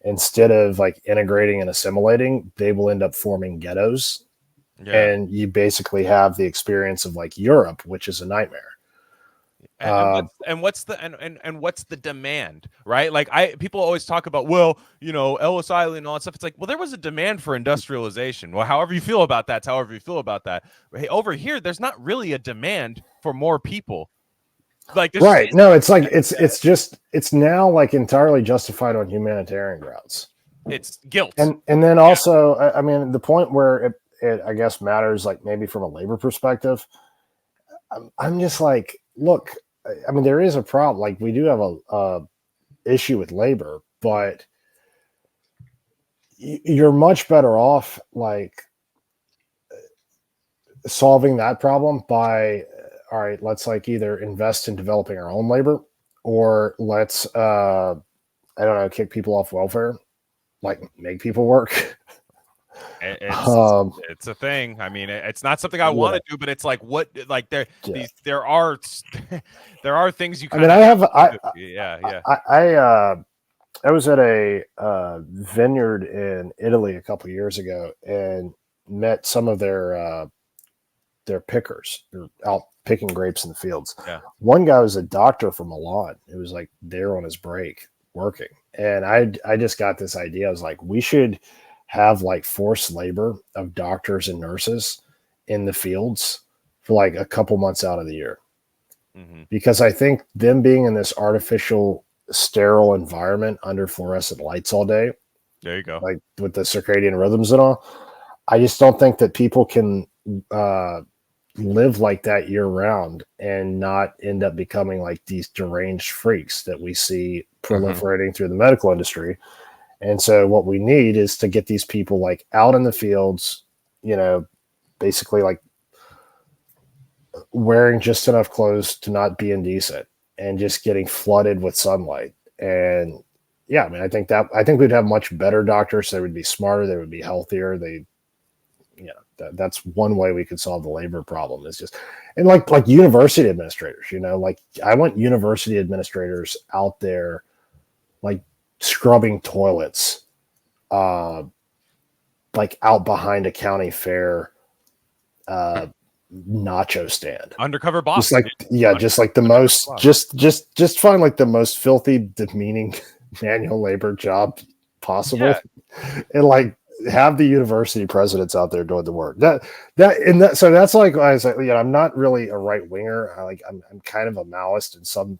instead of like integrating and assimilating, they will end up forming ghettos. Yeah. And you basically have the experience of like Europe, which is a nightmare. And what's the demand, right? Like people always talk about, well, Ellis Island and all that stuff. It's like, well, there was a demand for industrialization. Well, however you feel about that, however you feel about that. Hey, over here, there's not really a demand for more people. Like this Right. No, it's like it's now like entirely justified on humanitarian grounds. it's guilt. And then also, I mean, the point where it I guess matters, like maybe from a labor perspective, I'm just like, look, I mean, there is a problem. Like we do have a issue with labor, but you're much better off like solving that problem by, all right, let's like either invest in developing our own labor, or let's I don't know, kick people off welfare, like make people work. It's a thing. I mean, it's not something I want to do, but it's like what, like there are there are things you. I mean, I was at a vineyard in Italy a couple years ago and met some of their pickers. They're out picking grapes in the fields. Yeah. One guy was a doctor from Milan. It was like there on his break working, and I just got this idea. I was like, we should have like forced labor of doctors and nurses in the fields for like a couple months out of the year. Mm-hmm. Because I think them being in this artificial sterile environment under fluorescent lights all day, there you go, like with the circadian rhythms and all, I just don't think that people can live like that year round and not end up becoming like these deranged freaks that we see proliferating through the medical industry. And so what we need is to get these people like out in the fields, you know, basically like wearing just enough clothes to not be indecent and just getting flooded with sunlight. And yeah, I mean, I think we'd have much better doctors. They would be smarter. They would be healthier. That's one way we could solve the labor problem, is just, and like university administrators, you know, like I want university administrators out there, like scrubbing toilets, like out behind a county fair, nacho stand, undercover boss, just like just like the most just find like the most filthy, demeaning manual labor job possible, and like have the university presidents out there doing the work. So that's like I said, you know, I'm not really a right winger. I'm kind of a Maoist in some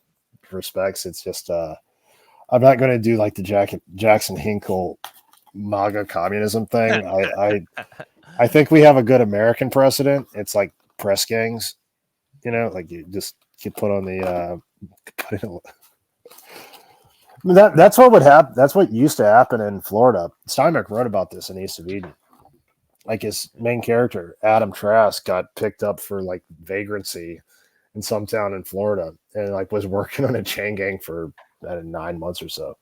respects. It's just I'm not going to do like the Jackson Hinkle MAGA communism thing. I think we have a good American precedent. It's like press gangs, you know, like you put on the that's what would happen. That's what used to happen in Florida. Steinbeck wrote about this in East of Eden. Like his main character, Adam Trask, got picked up for like vagrancy in some town in Florida, and like was working on a chain gang for 9 months or so.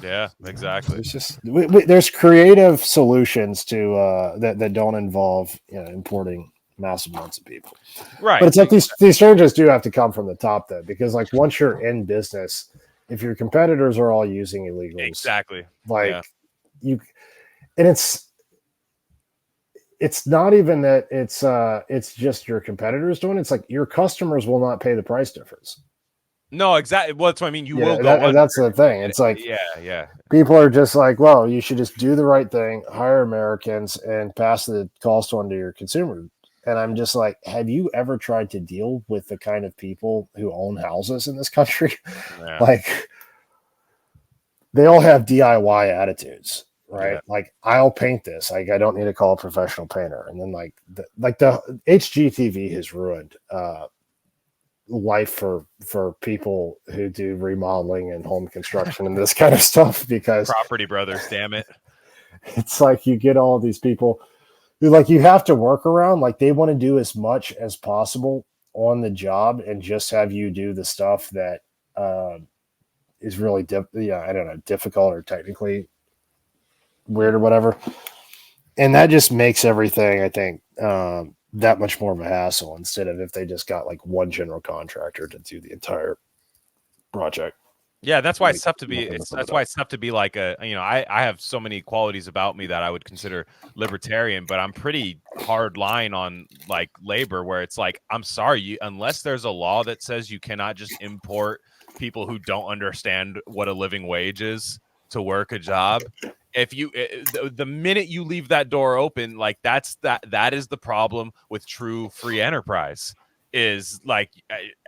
Yeah, exactly. It's just there's creative solutions to that don't involve, you know, importing massive amounts of people, right? But it's like these changes do have to come from the top, though, because like once you're in business, if your competitors are all using illegals, exactly, like and it's not even that it's just your competitors doing it. It's like your customers will not pay the price difference. No, exactly. Well, that's what I mean. You will go. That's the thing. It's like, yeah. People are just like, well, you should just do the right thing, hire Americans, and pass the cost on to your consumer. And I'm just like, have you ever tried to deal with the kind of people who own houses in this country? Yeah. Like, they all have DIY attitudes, right? Yeah. Like, I'll paint this. Like, I don't need to call a professional painter. And then the HGTV has ruined life for people who do remodeling and home construction and this kind of stuff, because Property Brothers, damn it. It's like you get all these people who, like, you have to work around, like they want to do as much as possible on the job and just have you do the stuff that is really difficult or technically weird or whatever. And that just makes everything, I think, that much more of a hassle, instead of if they just got like one general contractor to do the entire project. Yeah, that's why it's tough to be. That's why it's tough to be like I have so many qualities about me that I would consider libertarian, but I'm pretty hard line on like labor, where it's like, I'm sorry, unless there's a law that says you cannot just import people who don't understand what a living wage is to work a job. If you the minute you leave that door open, like that is the problem with true free enterprise. is like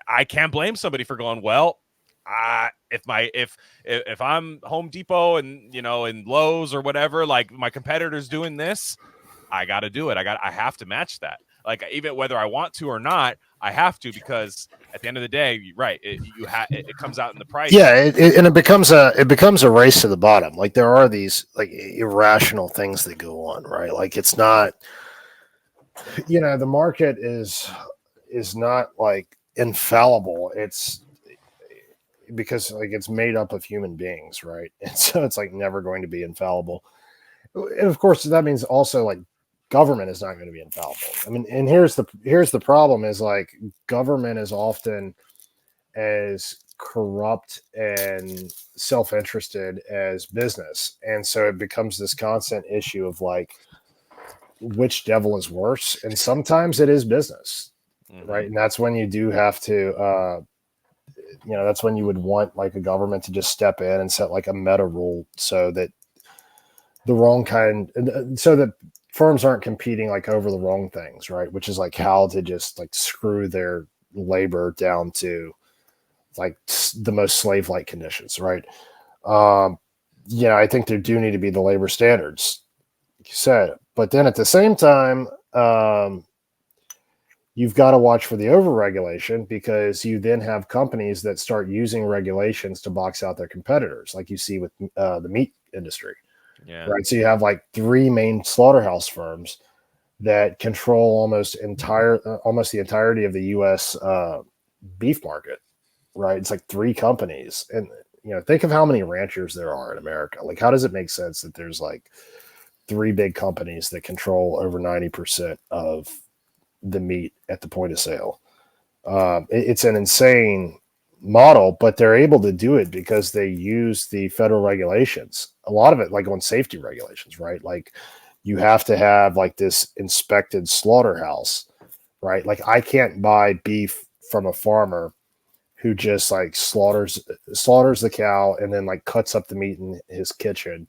I can't blame somebody for going, well, if I'm Home Depot and in Lowe's or whatever, like my competitor's doing this, I got to do it. I have to match that. Like even whether I want to or not, I have to, because at the end of the day, right, it comes out in the price. Yeah, and it becomes a race to the bottom. Like there are these like irrational things that go on, right? Like it's not, the market is not like infallible. It's because like it's made up of human beings, right? And so it's like never going to be infallible. And of course, that means also like government is not going to be infallible. I mean, and here's the problem is like government is often as corrupt and self-interested as business, and so it becomes this constant issue of like which devil is worse, and sometimes it is business, right? And that's when you do have to that's when you would want like a government to just step in and set like a meta rule so that the wrong kind, so that firms aren't competing like over the wrong things, right? Which is like how to just like screw their labor down to like the most slave-like conditions, right? I think there do need to be the labor standards, like you said, but then at the same time, you've got to watch for the overregulation, because you then have companies that start using regulations to box out their competitors, like you see with the meat industry. Yeah. Right. So you have like 3 main slaughterhouse firms that control almost the entirety of the U.S. Beef market. Right. It's like 3 companies. And, think of how many ranchers there are in America. Like, how does it make sense that there's like 3 big companies that control over 90% of the meat at the point of sale? It's an insane model, but they're able to do it because they use the federal regulations. A lot of it, like on safety regulations, right? Like you have to have like this inspected slaughterhouse, right? Like I can't buy beef from a farmer who just like slaughters the cow and then like cuts up the meat in his kitchen.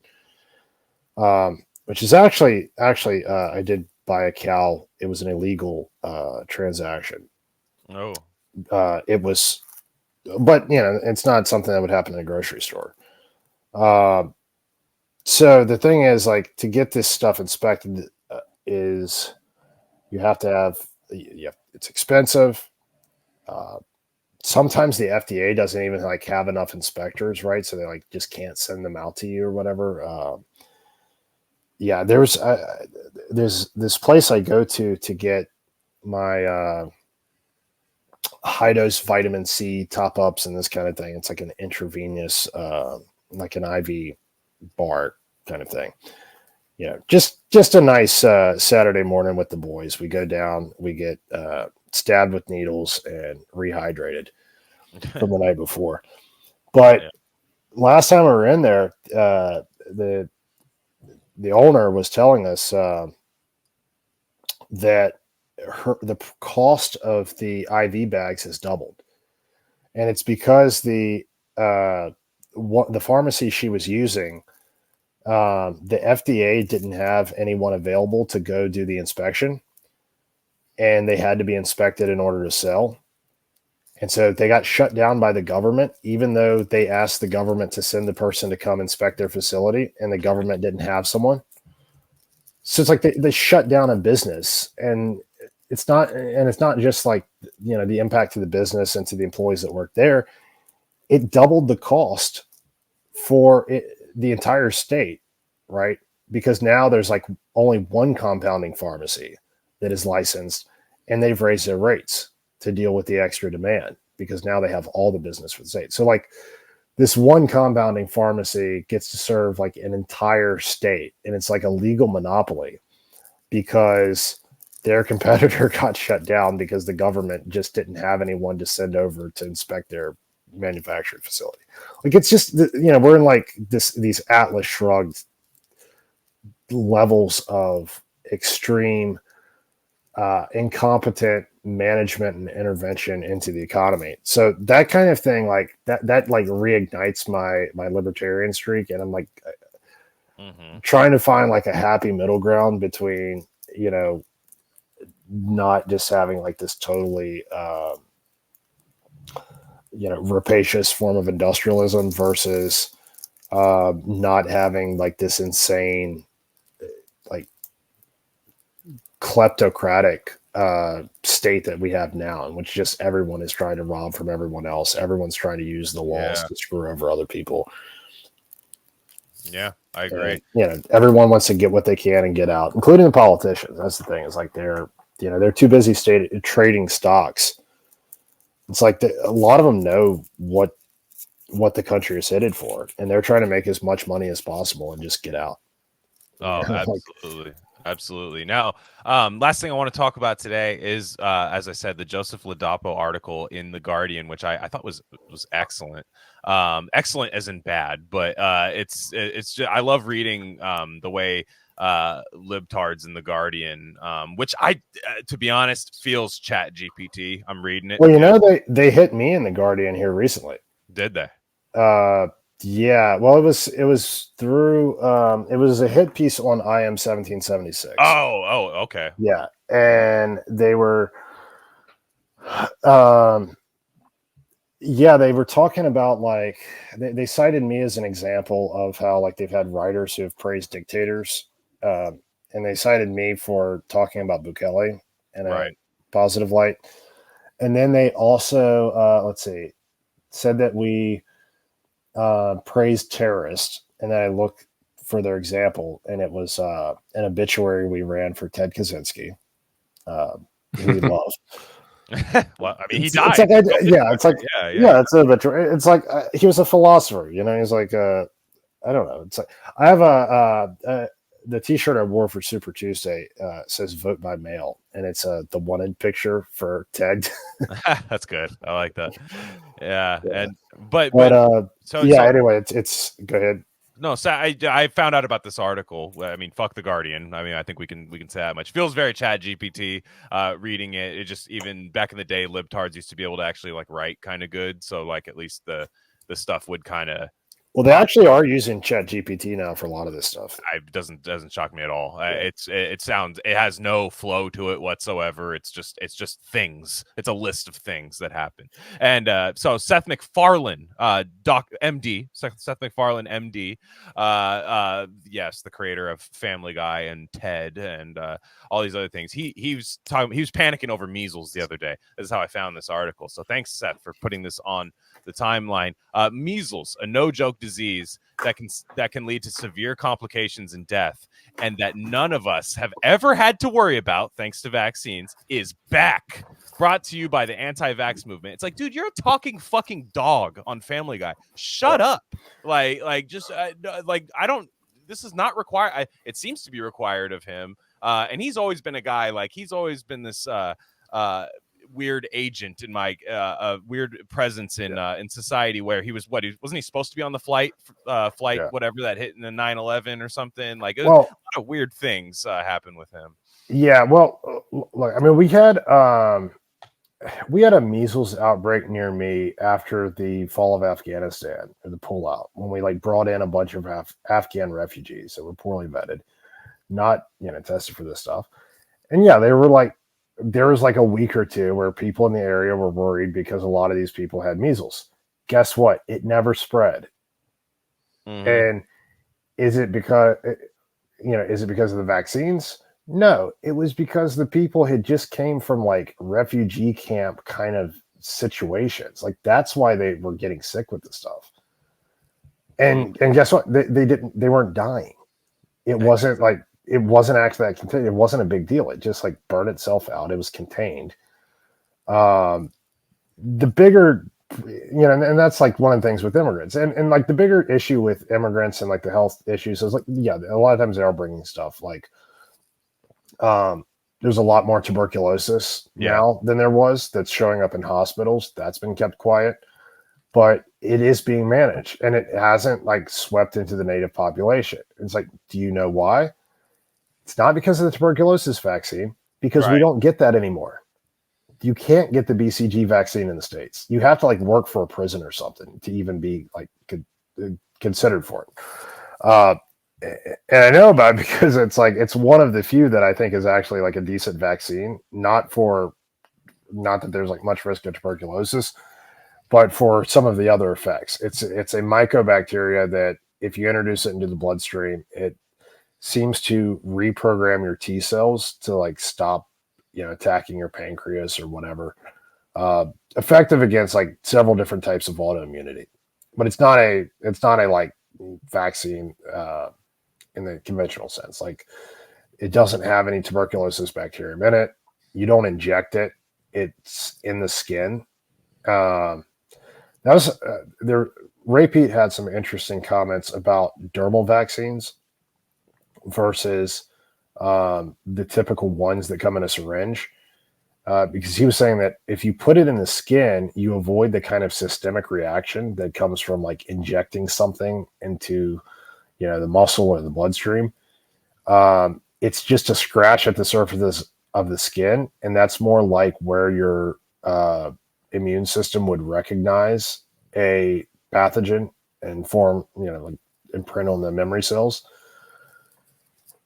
Which is actually I did buy a cow. It was an illegal transaction. Oh. It was, but it's not something that would happen in a grocery store. So the thing is, like, to get this stuff inspected is you have to have, it's expensive. Sometimes the FDA doesn't even like have enough inspectors, right? So they like just can't send them out to you or whatever. There's this place I go to get my high dose vitamin C top ups and this kind of thing. It's like an intravenous, like an IV bar kind of thing. Just a nice Saturday morning with the boys. We go down, we get stabbed with needles and rehydrated from the night before. But last time we were in there, the owner was telling us that the cost of the IV bags has doubled, and it's because the pharmacy she was using, the FDA didn't have anyone available to go do the inspection, and they had to be inspected in order to sell. And so they got shut down by the government, even though they asked the government to send the person to come inspect their facility, and the government didn't have someone. So it's like they shut down a business, and it's not just like, the impact to the business and to the employees that work there. It doubled the cost for the entire state, right? Because now there's like only one compounding pharmacy that is licensed, and they've raised their rates to deal with the extra demand, because now they have all the business for the state. So like this one compounding pharmacy gets to serve like an entire state, and it's like a legal monopoly because their competitor got shut down because the government just didn't have anyone to send over to inspect their manufacturing facility. Like it's just, we're in like these Atlas Shrugged levels of extreme incompetent management and intervention into the economy. So that kind of thing, like that like reignites my libertarian streak, and I'm like trying to find like a happy middle ground between not just having like this totally, rapacious form of industrialism versus not having like this insane, like kleptocratic state that we have now, in which just everyone is trying to rob from everyone else. Everyone's trying to use the laws to screw over other people. Yeah, I agree. And, everyone wants to get what they can and get out, including the politicians. That's the thing. It's like they're too busy trading stocks. It's like a lot of them know what the country is headed for, and they're trying to make as much money as possible and just get out. Oh, absolutely. Absolutely. Now, last thing I want to talk about today is, as I said, the Joseph Ladapo article in The Guardian, which I thought was excellent. Excellent as in bad, but it's just, I love reading the way libtards in The Guardian, which to be honest, feels Chat GPT. I'm reading it. Well, they hit me in The Guardian here recently. Did they? Yeah. Well, it was through. It was a hit piece on IM 1776. Oh, okay. Yeah, and they were. Yeah, they were talking about like they cited me as an example of how like they've had writers who have praised dictators, and they cited me for talking about Bukele in a positive light. And then they also said that we praised terrorists, and then I looked for their example, and it was an obituary we ran for Ted Kaczynski, who we love. Well, I mean, he died. It's an obituary. It's like he was a philosopher, He's like I don't know. It's like I have the T-shirt I wore for Super Tuesday says "Vote by Mail," and it's the wanted picture for Ted. That's good. I like that. Yeah. And anyway, it's go ahead. No, so I found out about this article. I mean, fuck The Guardian. I mean, I think we can say that much. Feels very Chat GPT. Reading it, it just, even back in the day, libtards used to be able to actually like write kind of good. So like at least the stuff would kind of. Well, they actually are using Chat GPT now for a lot of this stuff. It doesn't shock me at all. It has no flow to it whatsoever. It's just things. It's a list of things that happen. And so Seth MacFarlane, Seth MacFarlane, MD, yes, the creator of Family Guy and Ted and all these other things. He was panicking over measles the other day. This is how I found this article. So thanks, Seth, for putting this on the timeline. Measles, a no-joke disease that can lead to severe complications and death, and that none of us have ever had to worry about thanks to vaccines, is back. Brought to you by the anti-vax movement. It's like, dude, you're a talking fucking dog on Family Guy. Shut up. This is not required. It seems to be required of him. And he's always been a guy, like, he's always been this weird agent in my weird presence in society, where he wasn't he supposed to be on the flight whatever that hit in the 9/11 or something, like a lot of weird things happen with him. Yeah, well, look, I mean, we had a measles outbreak near me after the fall of Afghanistan, or the pullout, when we like brought in a bunch of Afghan refugees that were poorly vetted, not tested for this stuff. And yeah, they were like, there was like a week or two where people in the area were worried because a lot of these people had measles. Guess what? It never spread. Mm-hmm. And is it because of the vaccines? No, it was because the people had just came from like refugee camp kind of situations. Like that's why they were getting sick with this stuff. And guess what? They weren't dying. It wasn't like, it wasn't actually that contained. It wasn't a big deal. It just like burned itself out. It was contained. The bigger, and that's like one of the things with immigrants, and like the bigger issue with immigrants and like the health issues is like, yeah, a lot of times they are bringing stuff like, there's a lot more tuberculosis now than there was that's showing up in hospitals. That's been kept quiet, but it is being managed, and it hasn't like swept into the native population. It's like, do you know why? It's not because of the tuberculosis vaccine, because we don't get that anymore. You can't get the BCG vaccine in the States. You have to like work for a prison or something to even be like considered for it. And I know about it because it's like it's one of the few that I think is actually like a decent vaccine. Not that there's like much risk of tuberculosis, but for some of the other effects. It's a mycobacteria that if you introduce it into the bloodstream, it seems to reprogram your T cells to like stop, attacking your pancreas or whatever. Effective against like several different types of autoimmunity, but it's not a like vaccine in the conventional sense. Like it doesn't have any tuberculosis bacterium in it. You don't inject it. It's in the skin. Um, that was there. Ray Pete had some interesting comments about dermal vaccines versus the typical ones that come in a syringe. Because he was saying that if you put it in the skin, you avoid the kind of systemic reaction that comes from like injecting something into, the muscle or the bloodstream. It's just a scratch at the surface of the skin, and that's more like where your immune system would recognize a pathogen and form, like imprint on the memory cells.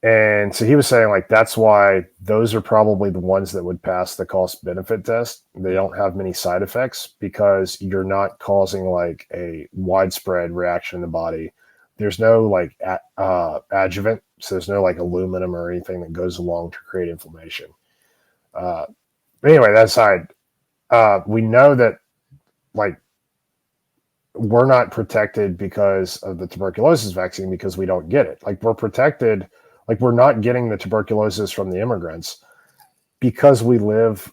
And so he was saying like that's why those are probably the ones that would pass the cost benefit test. They don't have many side effects because you're not causing like a widespread reaction in the body. There's no like adjuvant, so there's no like aluminum or anything that goes along to create inflammation. But anyway, that aside, we know that like we're not protected because of the tuberculosis vaccine because we don't get it. Like we're protected, like we're not getting the tuberculosis from the immigrants because we live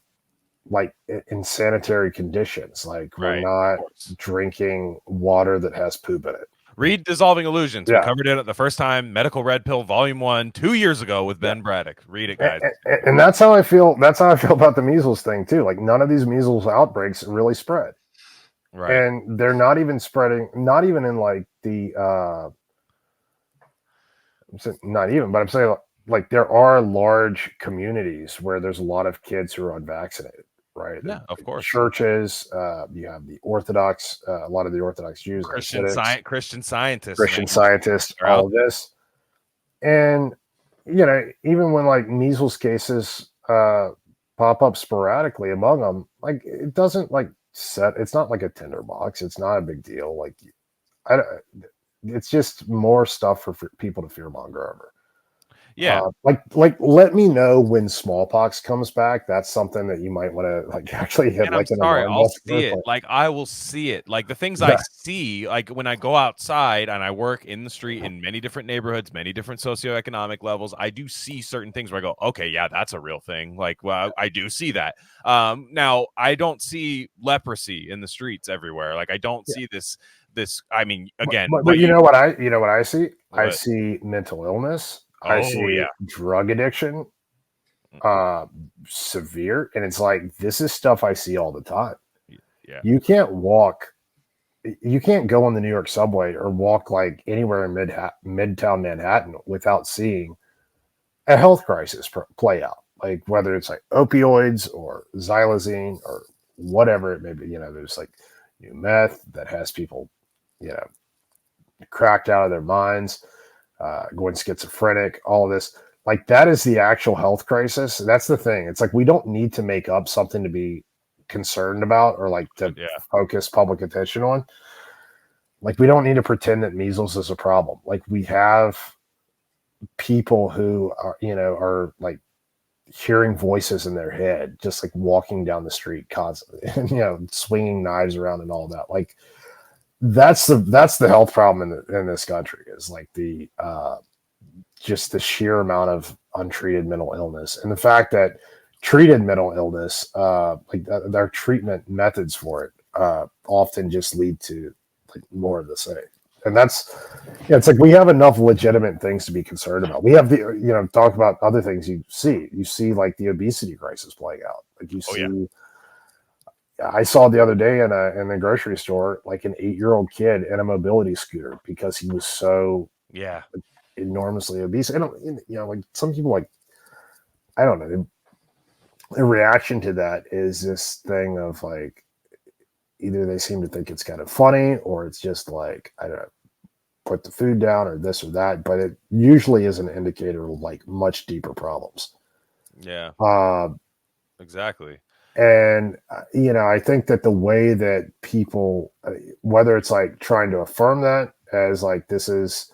like in sanitary conditions. Like we're not drinking water that has poop in it. Read Dissolving Illusions. Yeah. We covered it the first time, Medical Red Pill, Volume 1, 2 years ago with Ben Braddock. Read it, guys. And that's how I feel. That's how I feel about the measles thing too. Like none of these measles outbreaks really spread. Right. And they're not even spreading, not even in like the not even, but I'm saying like there are large communities where there's a lot of kids who are unvaccinated, right? Yeah, of course. Churches, you have the Orthodox, a lot of the Orthodox Jews, Christian scientists, all of this. And, even when like measles cases pop up sporadically among them, like it doesn't like it's not like a tinderbox. It's not a big deal. Like, it's just more stuff for people to fearmonger over. Yeah. Like let me know when smallpox comes back. That's something that you might want to like actually hit. And like I'm sorry, I'll see it. Like I will see it. Like the things I see, like when I go outside and I work in the street in many different neighborhoods, many different socioeconomic levels, I do see certain things where I go, okay, yeah, that's a real thing. Like, well, I do see that. Now I don't see leprosy in the streets everywhere. Like I don't see this. I mean, again, but you know what I see? What? I see mental illness. I Oh, see yeah. drug addiction, severe, and it's like this is stuff I see all the time. Yeah. You can't go on the New York subway or walk like anywhere in Midtown Manhattan without seeing a health crisis play out. Like whether it's like opioids or xylazine or whatever it may be. There's like new meth that has people, cracked out of their minds. Going schizophrenic, all of this, like that is the actual health crisis. That's the thing. It's like we don't need to make up something to be concerned about or like to focus public attention on. Like we don't need to pretend that measles is a problem. Like we have people who are like hearing voices in their head, just like walking down the street constantly, and swinging knives around and all that. Like that's the health problem in this country is like the just the sheer amount of untreated mental illness and the fact that treated mental illness like their treatment methods for it often just lead to like more of the same. And that's it's like we have enough legitimate things to be concerned about. We have the talk about other things you see like the obesity crisis playing out. Like you see I saw the other day in the grocery store, like an 8-year-old kid in a mobility scooter because he was so enormously obese. And like some people, like I don't know, the reaction to that is this thing of like either they seem to think it's kind of funny or it's just like I don't know, put the food down or this or that, but it usually is an indicator of like much deeper problems. Yeah, Uh, exactly. and I think that the way that people, whether it's like trying to affirm that as like this is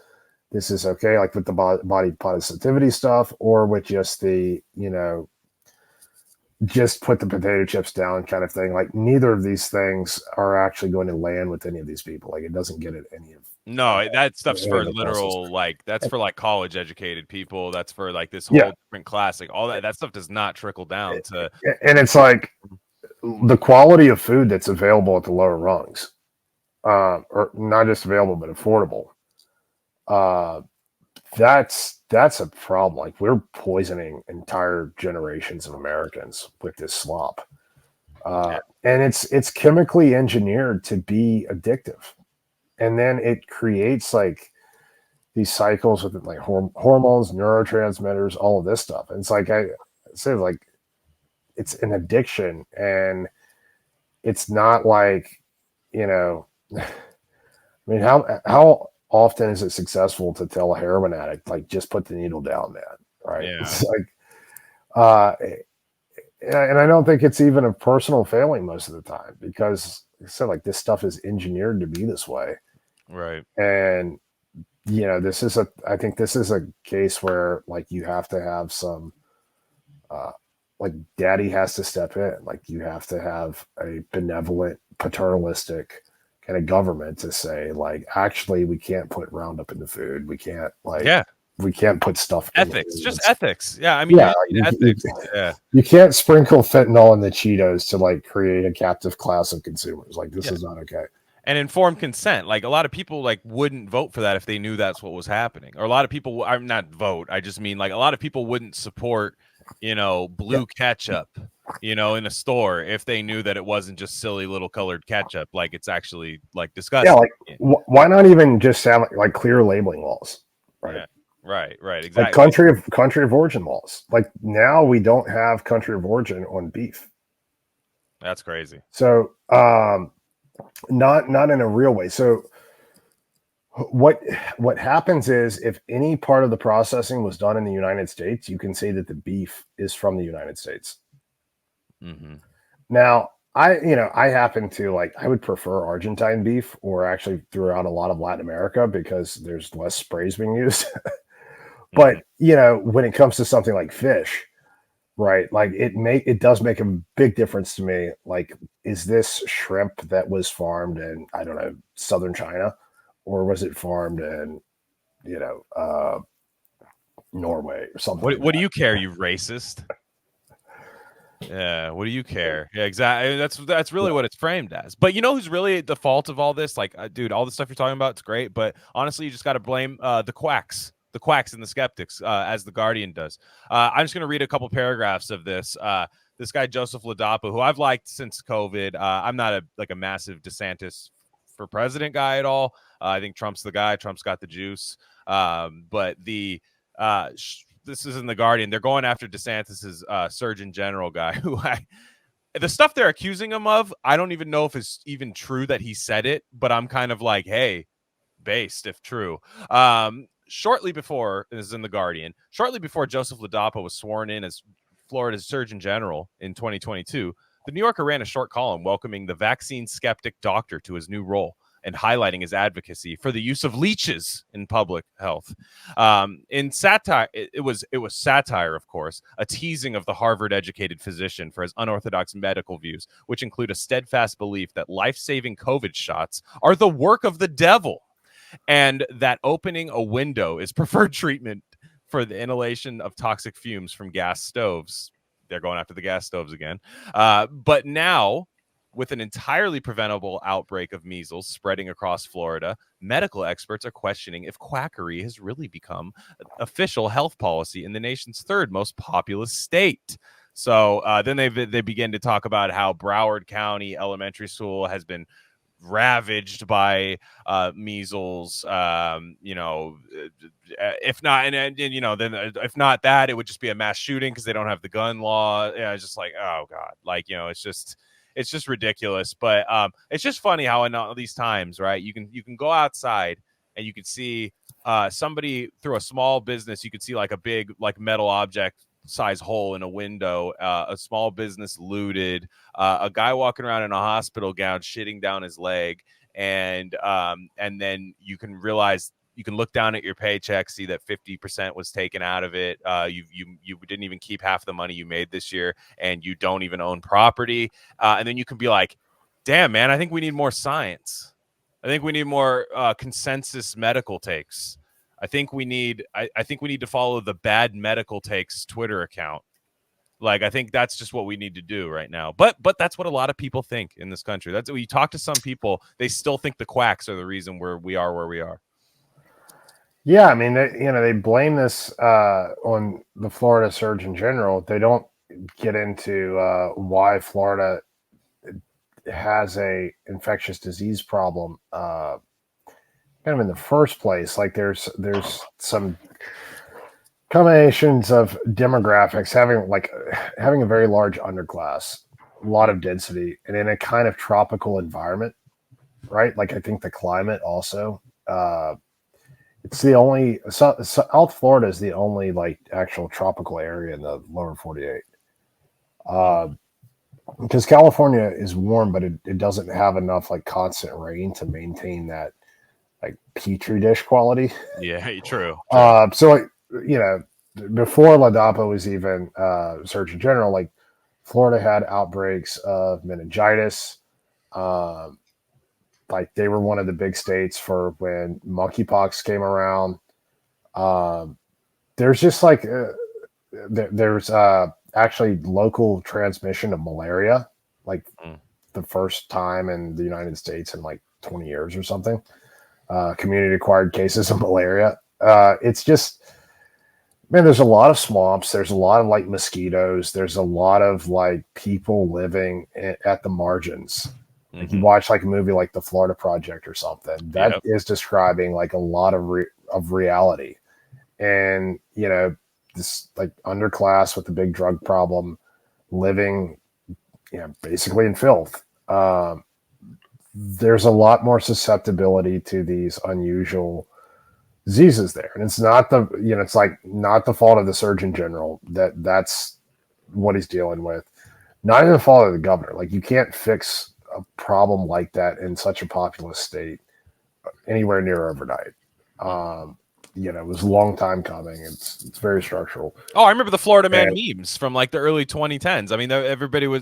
okay, like with the body positivity stuff, or with just the just put the potato chips down kind of thing. Like neither of these things are actually going to land with any of these people. Like it doesn't get at any of No, that stuff's any for of the muscles. literal, like, that's for like college educated people. That's for like this Yeah, whole different class. Like all that stuff does not trickle down to. and it's like the quality of food that's available at the lower rungs, or not just available but affordable. Uh, that's a problem. Like we're poisoning entire generations of Americans with this slop, and it's chemically engineered to be addictive, and then it creates like these cycles with like hormones, neurotransmitters, all of this stuff. And it's like I said, like it's an addiction, and it's not like you know. I mean, how often is it successful to tell a heroin addict like just put the needle down, man? Right? Yeah, It's like, and I don't think it's even a personal failing most of the time because, like I said, like this stuff is engineered to be this way, right. and this is I think this is a case where like you have to have some, like daddy has to step in, like you have to have a benevolent, paternalistic kind of government to say like actually we can't put Roundup in the food, we can't Yeah, we can't put stuff in ethics, the just foods. ethics. Yeah, I mean, Yeah, you need ethics. Yeah, you can't sprinkle fentanyl in the Cheetos to like create a captive class of consumers. Like this yeah. is not okay. And informed consent. Like a lot of people like wouldn't vote for that if they knew that's what was happening. Or a lot of people, I'm not vote. I just mean like a lot of people wouldn't support, blue ketchup, in a store if they knew that it wasn't just silly little colored ketchup. Like it's actually like Yeah, disgusting. like why not even just have like clear labeling laws, right? Yeah. Right, Like exactly. country of origin laws. Like now we don't have country of origin on beef. That's crazy. So not in a real way. So what happens is if any part of the processing was done in the United States, you can say that the beef is from the United States. Mm-hmm. Now, I happen to like I would prefer Argentine beef or actually throughout a lot of Latin America because there's less sprays being used. But when it comes to something like fish, right? Like it does make a big difference to me. Like, is this shrimp that was farmed in, I don't know, southern China, or was it farmed in, Norway or something? What do you care, you racist? Yeah, what do you care? Yeah, exactly. That's really what it's framed as. But you know who's really at the fault of all this? Like, dude, all the stuff you're talking about, it's great. But honestly, you just got to blame the quacks and the skeptics, as the Guardian does. I'm just going to read a couple paragraphs of this. This guy Joseph Ladapo, who I've liked since COVID. I'm not a massive DeSantis for president guy at all. I think Trump's the guy. Trump's got the juice. But this is in the Guardian. They're going after DeSantis's Surgeon General guy, who the stuff they're accusing him of, I don't even know if it's even true that he said it, but I'm kind of like, hey, based if true. Shortly before, this is in the Guardian, shortly before Joseph Ladapo was sworn in as Florida's Surgeon General in 2022, the New Yorker ran a short column welcoming the vaccine skeptic doctor to his new role and highlighting his advocacy for the use of leeches in public health. In satire, it was satire, of course, a teasing of the Harvard-educated physician for his unorthodox medical views, which include a steadfast belief that life-saving COVID shots are the work of the devil, and that opening a window is preferred treatment for the inhalation of toxic fumes from gas stoves. They're going after the gas stoves again. But now, with an entirely preventable outbreak of measles spreading across Florida, medical experts are questioning if quackery has really become official health policy in the nation's third most populous state. So then they begin to talk about how Broward County Elementary School has been ravaged by measles. If not, and then if not that, it would just be a mass shooting because they don't have the gun law. Yeah, it's just like, oh god, like it's just ridiculous. But it's just funny how in all these times, right, you can go outside and you could see somebody through a small business. You could see like a big like metal object size hole in a window, a small business looted, a guy walking around in a hospital gown shitting down his leg, and then you can realize, you can look down at your paycheck, see that 50% was taken out of it. You didn't even keep half the money you made this year, and you don't even own property. And then you can be like, damn, man, I think we need more science. I think we need more consensus medical takes. I think we need to follow the bad medical takes Twitter account. Like, I think that's just what we need to do right now. But that's what a lot of people think in this country. That's when you talk to some people, they still think the quacks are the reason we are where we are. Yeah, I mean, they blame this on the Florida Surgeon General. They don't get into why Florida has a infectious disease problem kind of in the first place. Like, there's some combinations of demographics, having a very large underclass, a lot of density, and in a kind of tropical environment, right? Like, I think the climate also. It's the only South Florida is the only like actual tropical area in the lower 48. Because California is warm, but it doesn't have enough like constant rain to maintain that like petri dish quality. Yeah, true. So like, before LaDapo was even Surgeon General, like Florida had outbreaks of meningitis. Like, they were one of the big states for when monkeypox came around. There's just like there's actually local transmission of malaria, like the first time in the United States in like 20 years or something. Community acquired cases of malaria. It's just, man, there's a lot of swamps. There's a lot of like mosquitoes. There's a lot of like people living at the margins. Like, you watch like a movie like The Florida Project or something, that is describing like a lot of reality. And, this like underclass with a big drug problem, living, basically in filth. There's a lot more susceptibility to these unusual diseases there. And it's not it's like not the fault of the Surgeon General that's what he's dealing with. Not even the fault of the governor. Like, you can't fix a problem like that in such a populous state anywhere near overnight. It was a long time coming. It's very structural. Oh, I remember the Florida Man memes from like the early 2010s. I mean,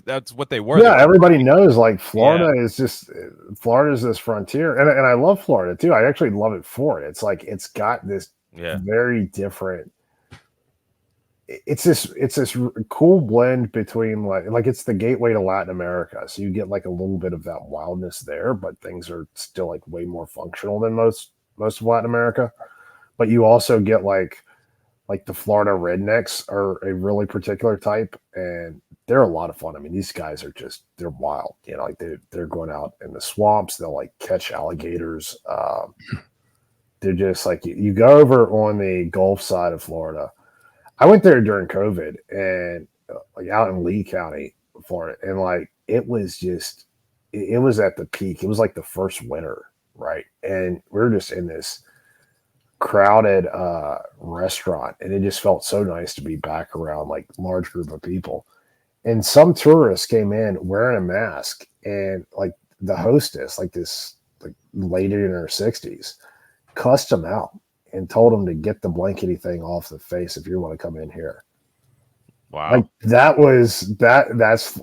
that's what they were. Yeah, everybody knows like Florida is this frontier. And I love Florida too. I actually love it for it. It's like, it's got this very different, it's this cool blend between like it's the gateway to Latin America. So you get like a little bit of that wildness there, but things are still like way more functional than most of Latin America. But you also get like the Florida rednecks are a really particular type, and they're a lot of fun. I mean, these guys are they're wild. Like they're going out in the swamps. They'll like catch alligators. They're just like, you go over on the Gulf side of Florida. I went there during COVID and like out in Lee County, Florida, and like it was at the peak. It was like the first winter, right? And we were just in this crowded restaurant, and it just felt so nice to be back around like large group of people. And some tourists came in wearing a mask, and like the hostess, like this like lady in her 60s, cussed them out and told them to get the blankety thing off the face if you want to come in here. Wow. Like that's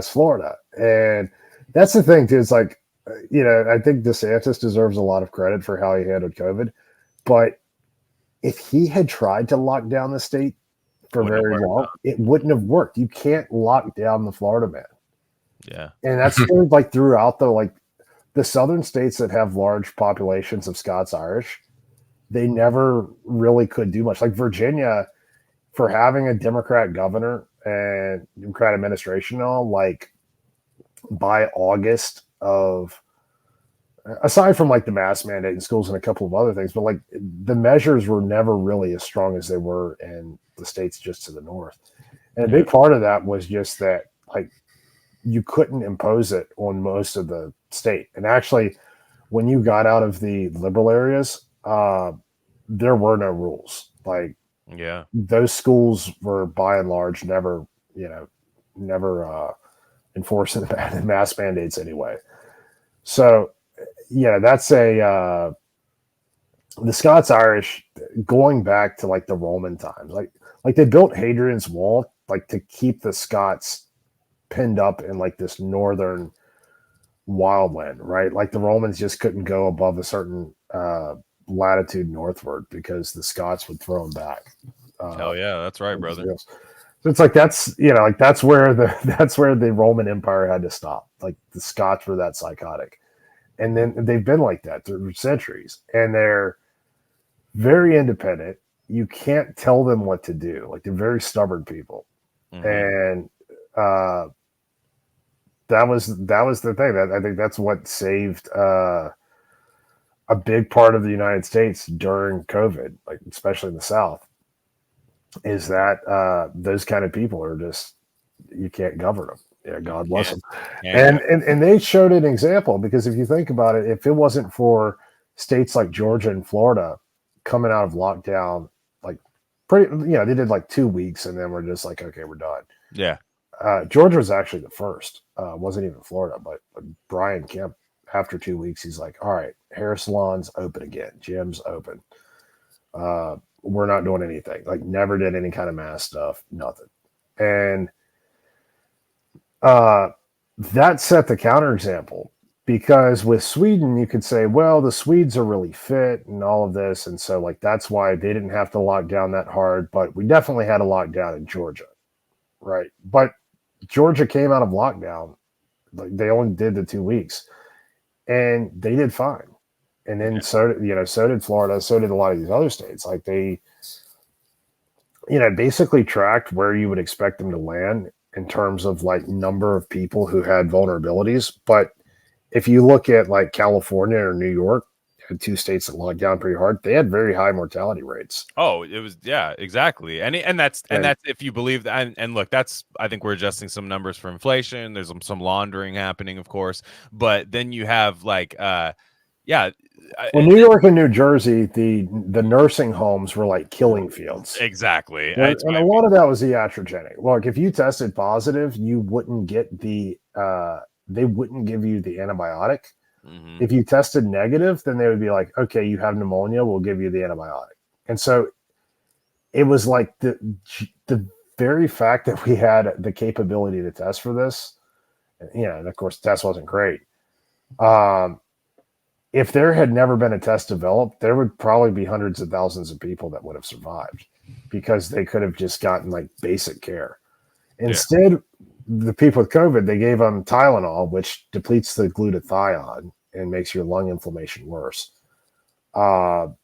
Florida. And that's the thing too. It's like, I think DeSantis deserves a lot of credit for how he handled COVID, but if he had tried to lock down the state for very long, it wouldn't have worked. You can't lock down the Florida man. Yeah. And that's like throughout the southern states that have large populations of Scots-Irish, they never really could do much. Like Virginia, for having a Democrat governor and Democrat administration now, like by August of, aside from like the mask mandate in schools and a couple of other things, but like the measures were never really as strong as they were in the states just to the north. And a big part of that was just that like you couldn't impose it on most of the state. And actually, when you got out of the liberal areas, there were no rules. Like Yeah. those schools were by and large never, never enforcing the mask mandates anyway. So yeah, that's the Scots Irish going back to like the Roman times, like they built Hadrian's Wall like to keep the Scots pinned up in like this northern wildland, right? Like the Romans just couldn't go above a certain latitude northward because the Scots would throw them back. Hell yeah, that's right, brother. So it's like that's like that's where the Roman Empire had to stop. Like the Scots were that psychotic, and then they've been like that through centuries, and they're very independent. You can't tell them what to do. Like they're very stubborn people, and that was the thing. That I think that's what saved a big part of the United States during COVID, like especially in the South, is that those kind of people are just you can't govern them. Yeah, God bless them. And they showed an example because if you think about it, if it wasn't for states like Georgia and Florida coming out of lockdown, like they did like 2 weeks and then we're just like, okay, we're done. Yeah. Georgia was actually the first. Wasn't even Florida, but Brian Kemp, after 2 weeks, he's like, all right, hair salons open again, gyms open. We're not doing anything. Like never did any kind of mass stuff, nothing. And that set the counterexample because with Sweden, you could say, well, the Swedes are really fit and all of this. And so like, that's why they didn't have to lock down that hard, but we definitely had a lockdown in Georgia. Right. But Georgia came out of lockdown. Like they only did the 2 weeks and they did fine. And then so did Florida, so did a lot of these other states. Like they, basically tracked where you would expect them to land in terms of like number of people who had vulnerabilities. But if you look at like California or New York, had 2 states that locked down pretty hard, they had very high mortality rates. Oh, it was exactly. And that's if you believe that. And look, I think we're adjusting some numbers for inflation. There's some laundering happening, of course. But then you have like well, New York and New Jersey, the nursing homes were like killing fields. Exactly. And a lot of that was iatrogenic. Like if you tested positive, you wouldn't get they wouldn't give you the antibiotic. Mm-hmm. If you tested negative, then they would be like, okay, you have pneumonia, we'll give you the antibiotic. And so it was like the very fact that we had the capability to test for this, and of course the test wasn't great. If there had never been a test developed, there would probably be hundreds of thousands of people that would have survived because they could have just gotten like basic care. Instead, the people with COVID, they gave them Tylenol, which depletes the glutathione and makes your lung inflammation worse. That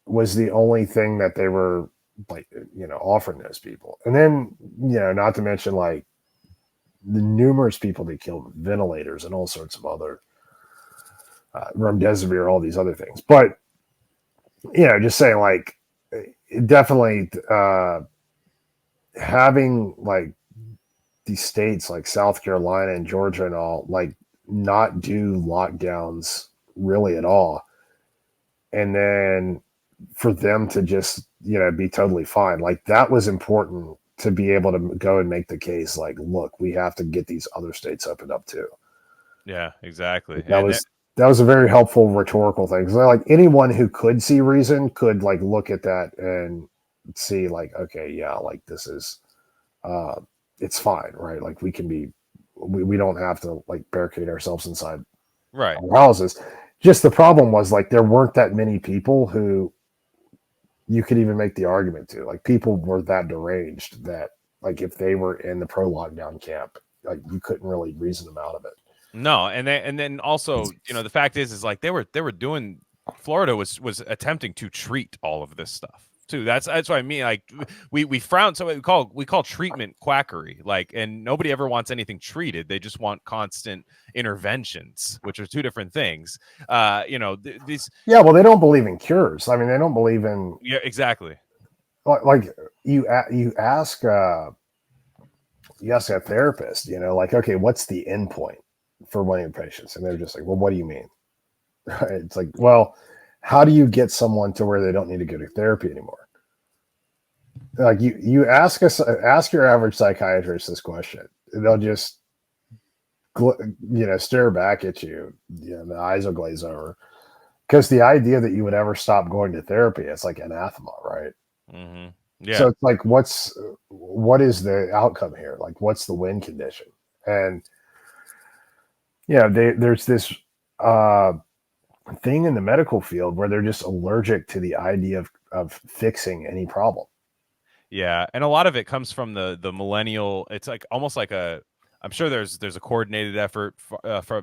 was the only thing that they were like, offering those people. And then, not to mention like the numerous people they killed with ventilators and all sorts of other remdesivir, all these other things. But, just saying like definitely having like these states like South Carolina and Georgia and all like not do lockdowns really at all. And then for them to just, be totally fine. Like that was important to be able to go and make the case like, look, we have to get these other states opened up too. Yeah, exactly. That was a very helpful rhetorical thing. Because like anyone who could see reason could like look at that and see like, okay, yeah, like this is, it's fine, right? Like we don't have to like barricade ourselves inside our houses. Just the problem was like there weren't that many people who you could even make the argument to. Like people were that deranged that like if they were in the pro lockdown camp, like you couldn't really reason them out of it. No, and then also, the fact is like they were doing. Florida was attempting to treat all of this stuff too. That's what I mean. Like we frown, so we call treatment quackery. Like, and nobody ever wants anything treated. They just want constant interventions, which are 2 different things. These. Yeah, well, they don't believe in cures. I mean, they don't believe in. Yeah, exactly. Like you ask a therapist, like, okay, what's the end point? for winning patients, and they're just like, well, what do you mean? Right? It's like, well, how do you get someone to where they don't need to go to therapy anymore? Like you ask your average psychiatrist this question, and they'll just stare back at you. The eyes will glaze over because the idea that you would ever stop going to therapy, it's like anathema, right? Mm-hmm. So Yeah. it's like, what is the outcome here? Like, what's the win condition? And there's this thing in the medical field where they're just allergic to the idea of fixing any problem. Yeah, and a lot of it comes from the millennial. It's like almost like I'm sure there's a coordinated effort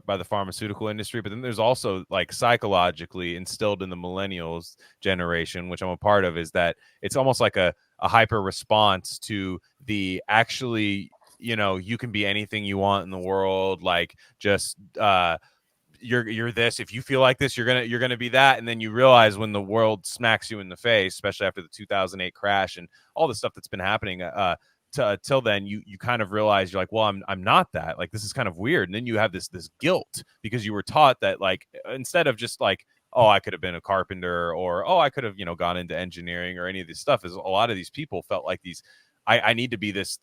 by the pharmaceutical industry, but then there's also like psychologically instilled in the millennials generation, which I'm a part of, is that it's almost like a hyper response to the actually, you can be anything you want in the world, like just you're this. If you feel like this, you're gonna be that. And then you realize when the world smacks you in the face, especially after the 2008 crash and all the stuff that's been happening till then, you kind of realize you're like, well, I'm not that. Like, this is kind of weird. And then you have this guilt because you were taught that, like, instead of just like, oh, I could have been a carpenter, or oh, I could have gone into engineering or any of this stuff, is a lot of these people felt like these. I need to be this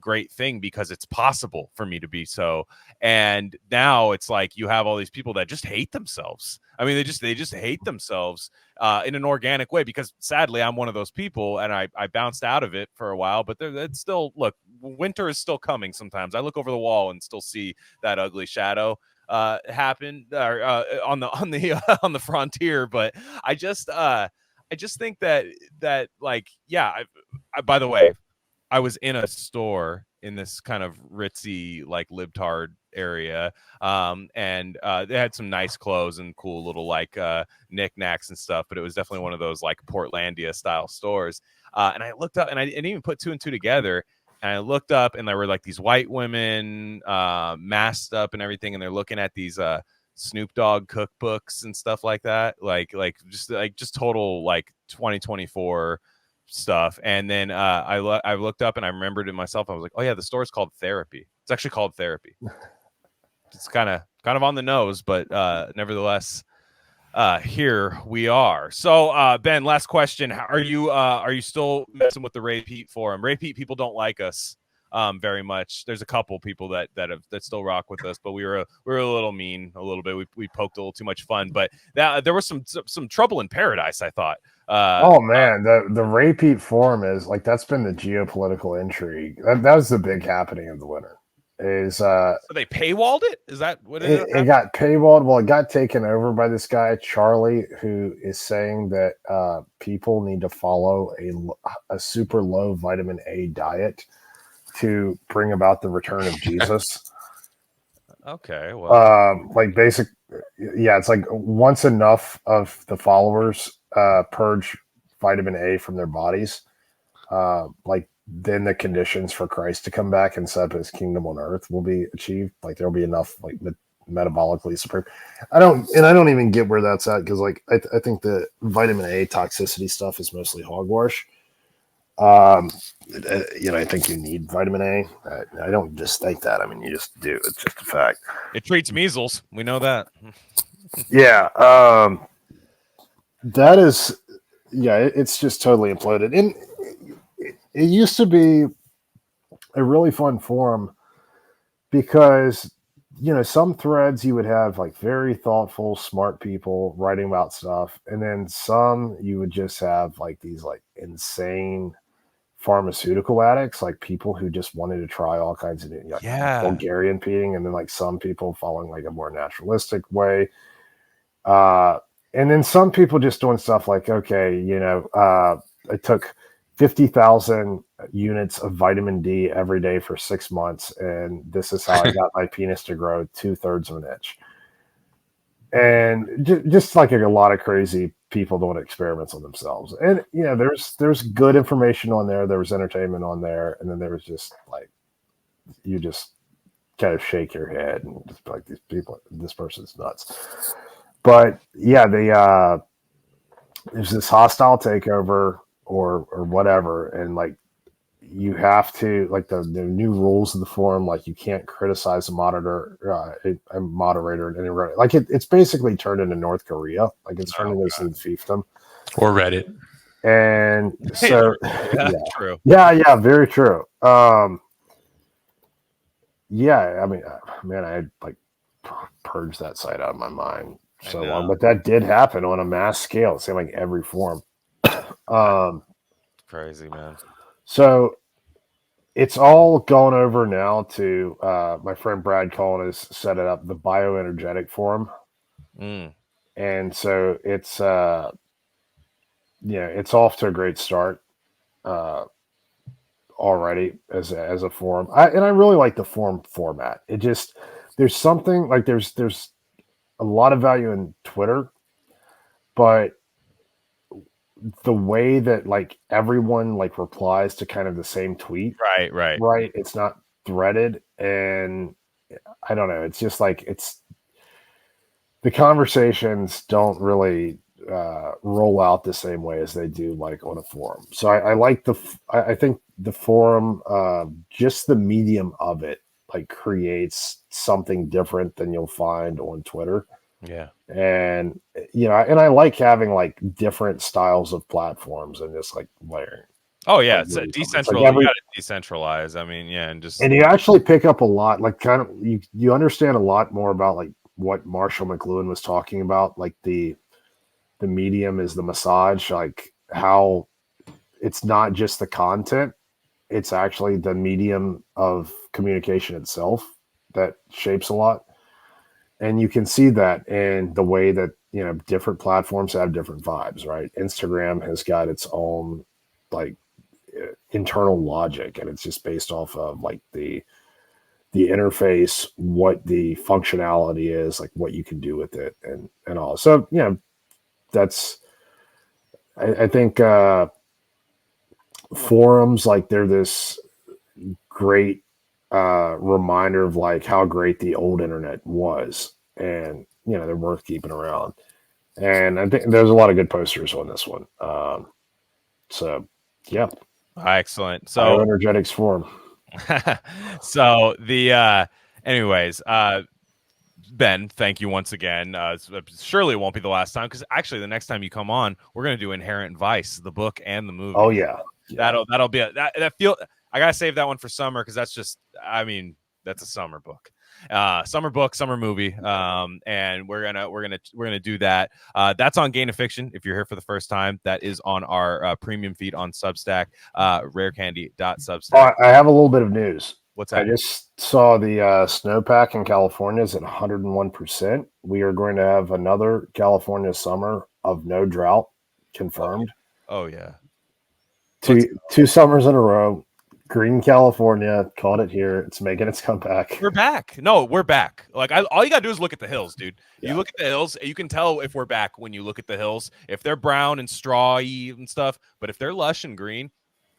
great thing because it's possible for me to be so. And now it's like you have all these people that just hate themselves. I mean, they just hate themselves in an organic way, because sadly I'm one of those people, and I bounced out of it for a while, but it's still, look, winter is still coming. Sometimes I look over the wall and still see that ugly shadow happen on the frontier. But I just think that like, yeah, by the way, I was in a store in this kind of ritzy, like, libtard area, and they had some nice clothes and cool little like knickknacks and stuff, but it was definitely one of those like Portlandia style stores. And I looked up, and I didn't even put two and two together. And I looked up, and there were like these white women masked up and everything, and they're looking at these Snoop Dogg cookbooks and stuff like that, like just total like 2024 stuff. And then I looked up, and I remembered it myself. I was like, oh yeah, the store's called Therapy. It's actually called Therapy. It's kind of on the nose, but nevertheless, here we are. So Ben, last question: are you still messing with the Ray Pete forum? Ray Pete people don't like us very much. There's a couple people that still rock with us, but we were a little mean a little bit. We poked a little too much fun, but there was some trouble in paradise, I thought. Oh man, the Ray Pete forum is like, that's been the geopolitical intrigue. That was the big happening of the winter. Is so they paywalled it? Is that what it got paywalled? Well, it got taken over by this guy Charlie, who is saying that people need to follow a super low vitamin A diet to bring about the return of Jesus. Okay, well, like basic, yeah, it's like once enough of the followers purge vitamin A from their bodies, like then the conditions for Christ to come back and set up his kingdom on earth will be achieved. Like there'll be enough like metabolically superb. I don't even get where that's at, because like I think the vitamin A toxicity stuff is mostly hogwash. I think you need vitamin A. I don't just think that. I mean, you just do. It's just a fact. It treats measles. We know that. Yeah. That is, yeah, it's just totally imploded. And it used to be a really fun forum because, some threads you would have like very thoughtful, smart people writing about stuff. And then some you would just have like these like insane pharmaceutical addicts, like people who just wanted to try all kinds of Bulgarian peeing, and then like some people following like a more naturalistic way. And then some people just doing stuff like, okay, I took 50,000 units of vitamin D every day for 6 months, and this is how I got my penis to grow 2/3 of an inch. And just like a lot of crazy people doing experiments on themselves. And there's good information on there. There was entertainment on there, and then there was just like, you just kind of shake your head and just be like, this person's nuts. But yeah, there's this hostile takeover or whatever, and like you have to like the new rules of the forum. Like you can't criticize a a moderator in any way. Like it's basically turned into North Korea. Like it's turned into some fiefdom. Or Reddit. And so, Yeah, true. yeah, very true. Yeah, I mean, man, I had like purged that site out of my mind so long, but that did happen on a mass scale. It seemed like every forum. Crazy, man. So it's all gone over now to my friend Brad Cullen has set it up, the bioenergetic forum. And so it's it's off to a great start already as a forum. I really like the forum format. It just there's something like there's a lot of value in Twitter, but the way that like everyone like replies to kind of the same tweet, right, it's not threaded, and I don't know, it's just like it's the conversations don't really roll out the same way as they do like on a forum. So I like I think the forum, just the medium of it like creates something different than you'll find on Twitter. Yeah. And and I like having like different styles of platforms and just like layering. Oh yeah, it's decentralized. You got to decentralize. I mean, yeah, and you actually pick up a lot, like kind of you understand a lot more about like what Marshall McLuhan was talking about, like the medium is the massage, like how it's not just the content, it's actually the medium of communication itself that shapes a lot. And you can see that in the way that, different platforms have different vibes, right? Instagram has got its own like internal logic, and it's just based off of like the interface, what the functionality is, like what you can do with it and all. So, that's, I think forums, like they're this great reminder of like how great the old internet was, and they're worth keeping around. And I think there's a lot of good posters on this one. So yeah, excellent. So energetics forum. So the anyways, Ben, thank you once again. Surely it won't be the last time, because actually the next time you come on, we're gonna do Inherent Vice, the book and the movie. Oh yeah. That'll be that feel. I gotta save that one for summer, because that's just, I mean, that's a summer book, summer book, summer movie. And we're gonna do that. That's on Gain of Fiction. If you're here for the first time, that is on our premium feed on Substack, rarecandy.substack. I have a little bit of news. What's that? I just saw the snowpack in California is at 101%. We are going to have another California summer of no drought confirmed. Oh yeah. Two summers in a row. Green California, caught it here. It's making its comeback. We're back. No, we're back. Like all you gotta do is look at the hills, dude. Yeah. You look at the hills, you can tell if we're back when you look at the hills. If they're brown and strawy and stuff, but if they're lush and green,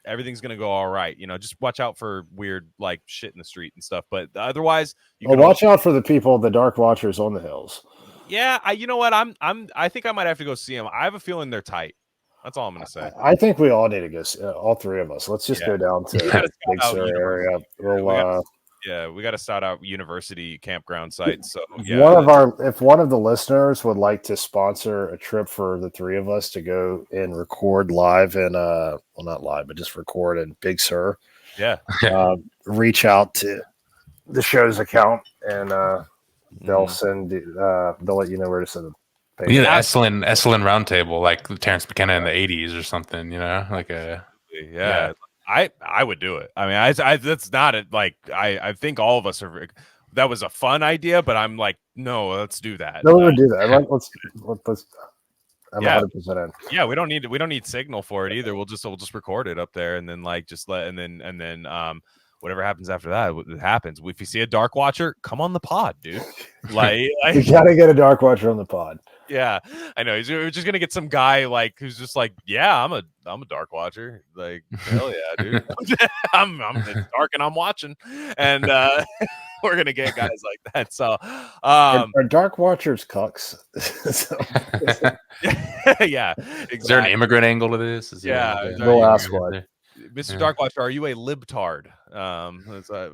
everything's gonna go all right. Just watch out for weird like shit in the street and stuff. But otherwise, watch out for the people, the dark watchers on the hills. Yeah, you know what? I think I might have to go see them. I have a feeling they're tight. That's all I'm gonna say. I think we all need to go. All three of us. Let's just go down to the Big Sur area. We got to start out university campground sites. So if one of the listeners would like to sponsor a trip for the three of us to go and record live in not live, but just record in Big Sur. Yeah. Reach out to the show's account, and they'll send. They'll let you know where to send them. We need an Esalen roundtable, like Terrence McKenna in the '80s or something, like a yeah. I would do it. I mean, I that's not it. Like I think all of us are. That was a fun idea, but I'm like, no, let's do that. No, we would do that. Let's. I'm 100% in. Yeah, we don't need signal for it either. We'll just record it up there, and then whatever happens after that, it happens. If you see a dark watcher, come on the pod, dude. Like you gotta get a dark watcher on the pod. Yeah, I know. We're just gonna get some guy like who's just like, yeah, I'm a dark watcher. Like, hell yeah, dude. I'm it's dark and I'm watching, and we're gonna get guys like that. So, are dark watchers cucks? Yeah, exactly. Is there an immigrant angle to this? We'll ask one. Mr. Yeah. Darkwatcher, are you a libtard? I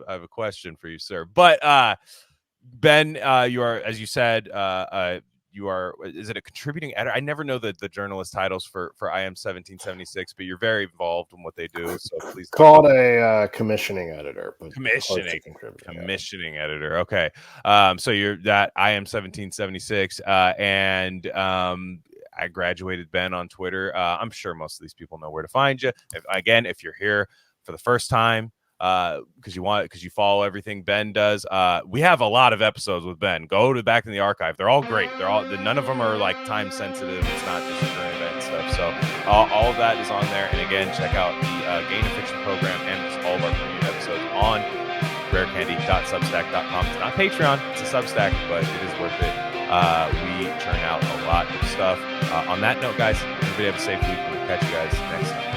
have a question for you, sir. But Ben, you are, as you said, you are. Is it a contributing editor? I never know the journalist titles for IM 1776, but you're very involved in what they do. So please Called a commissioning editor, but commissioning editor. Okay, so you're that IM 1776, and I graduated Ben on Twitter. I'm sure most of these people know where to find you. If you're here for the first time, because you follow everything Ben does. We have a lot of episodes with Ben. Go to back in the archive. They're all great. None of them are like time sensitive. It's not just current event stuff. So all of that is on there. And again, check out the Gain of Fiction program and just all of our premium episodes on rarecandy.substack.com. It's not Patreon. It's a Substack, but it is worth it. We churn out a lot of stuff. On that note, guys, everybody have a safe week. We'll catch you guys next time.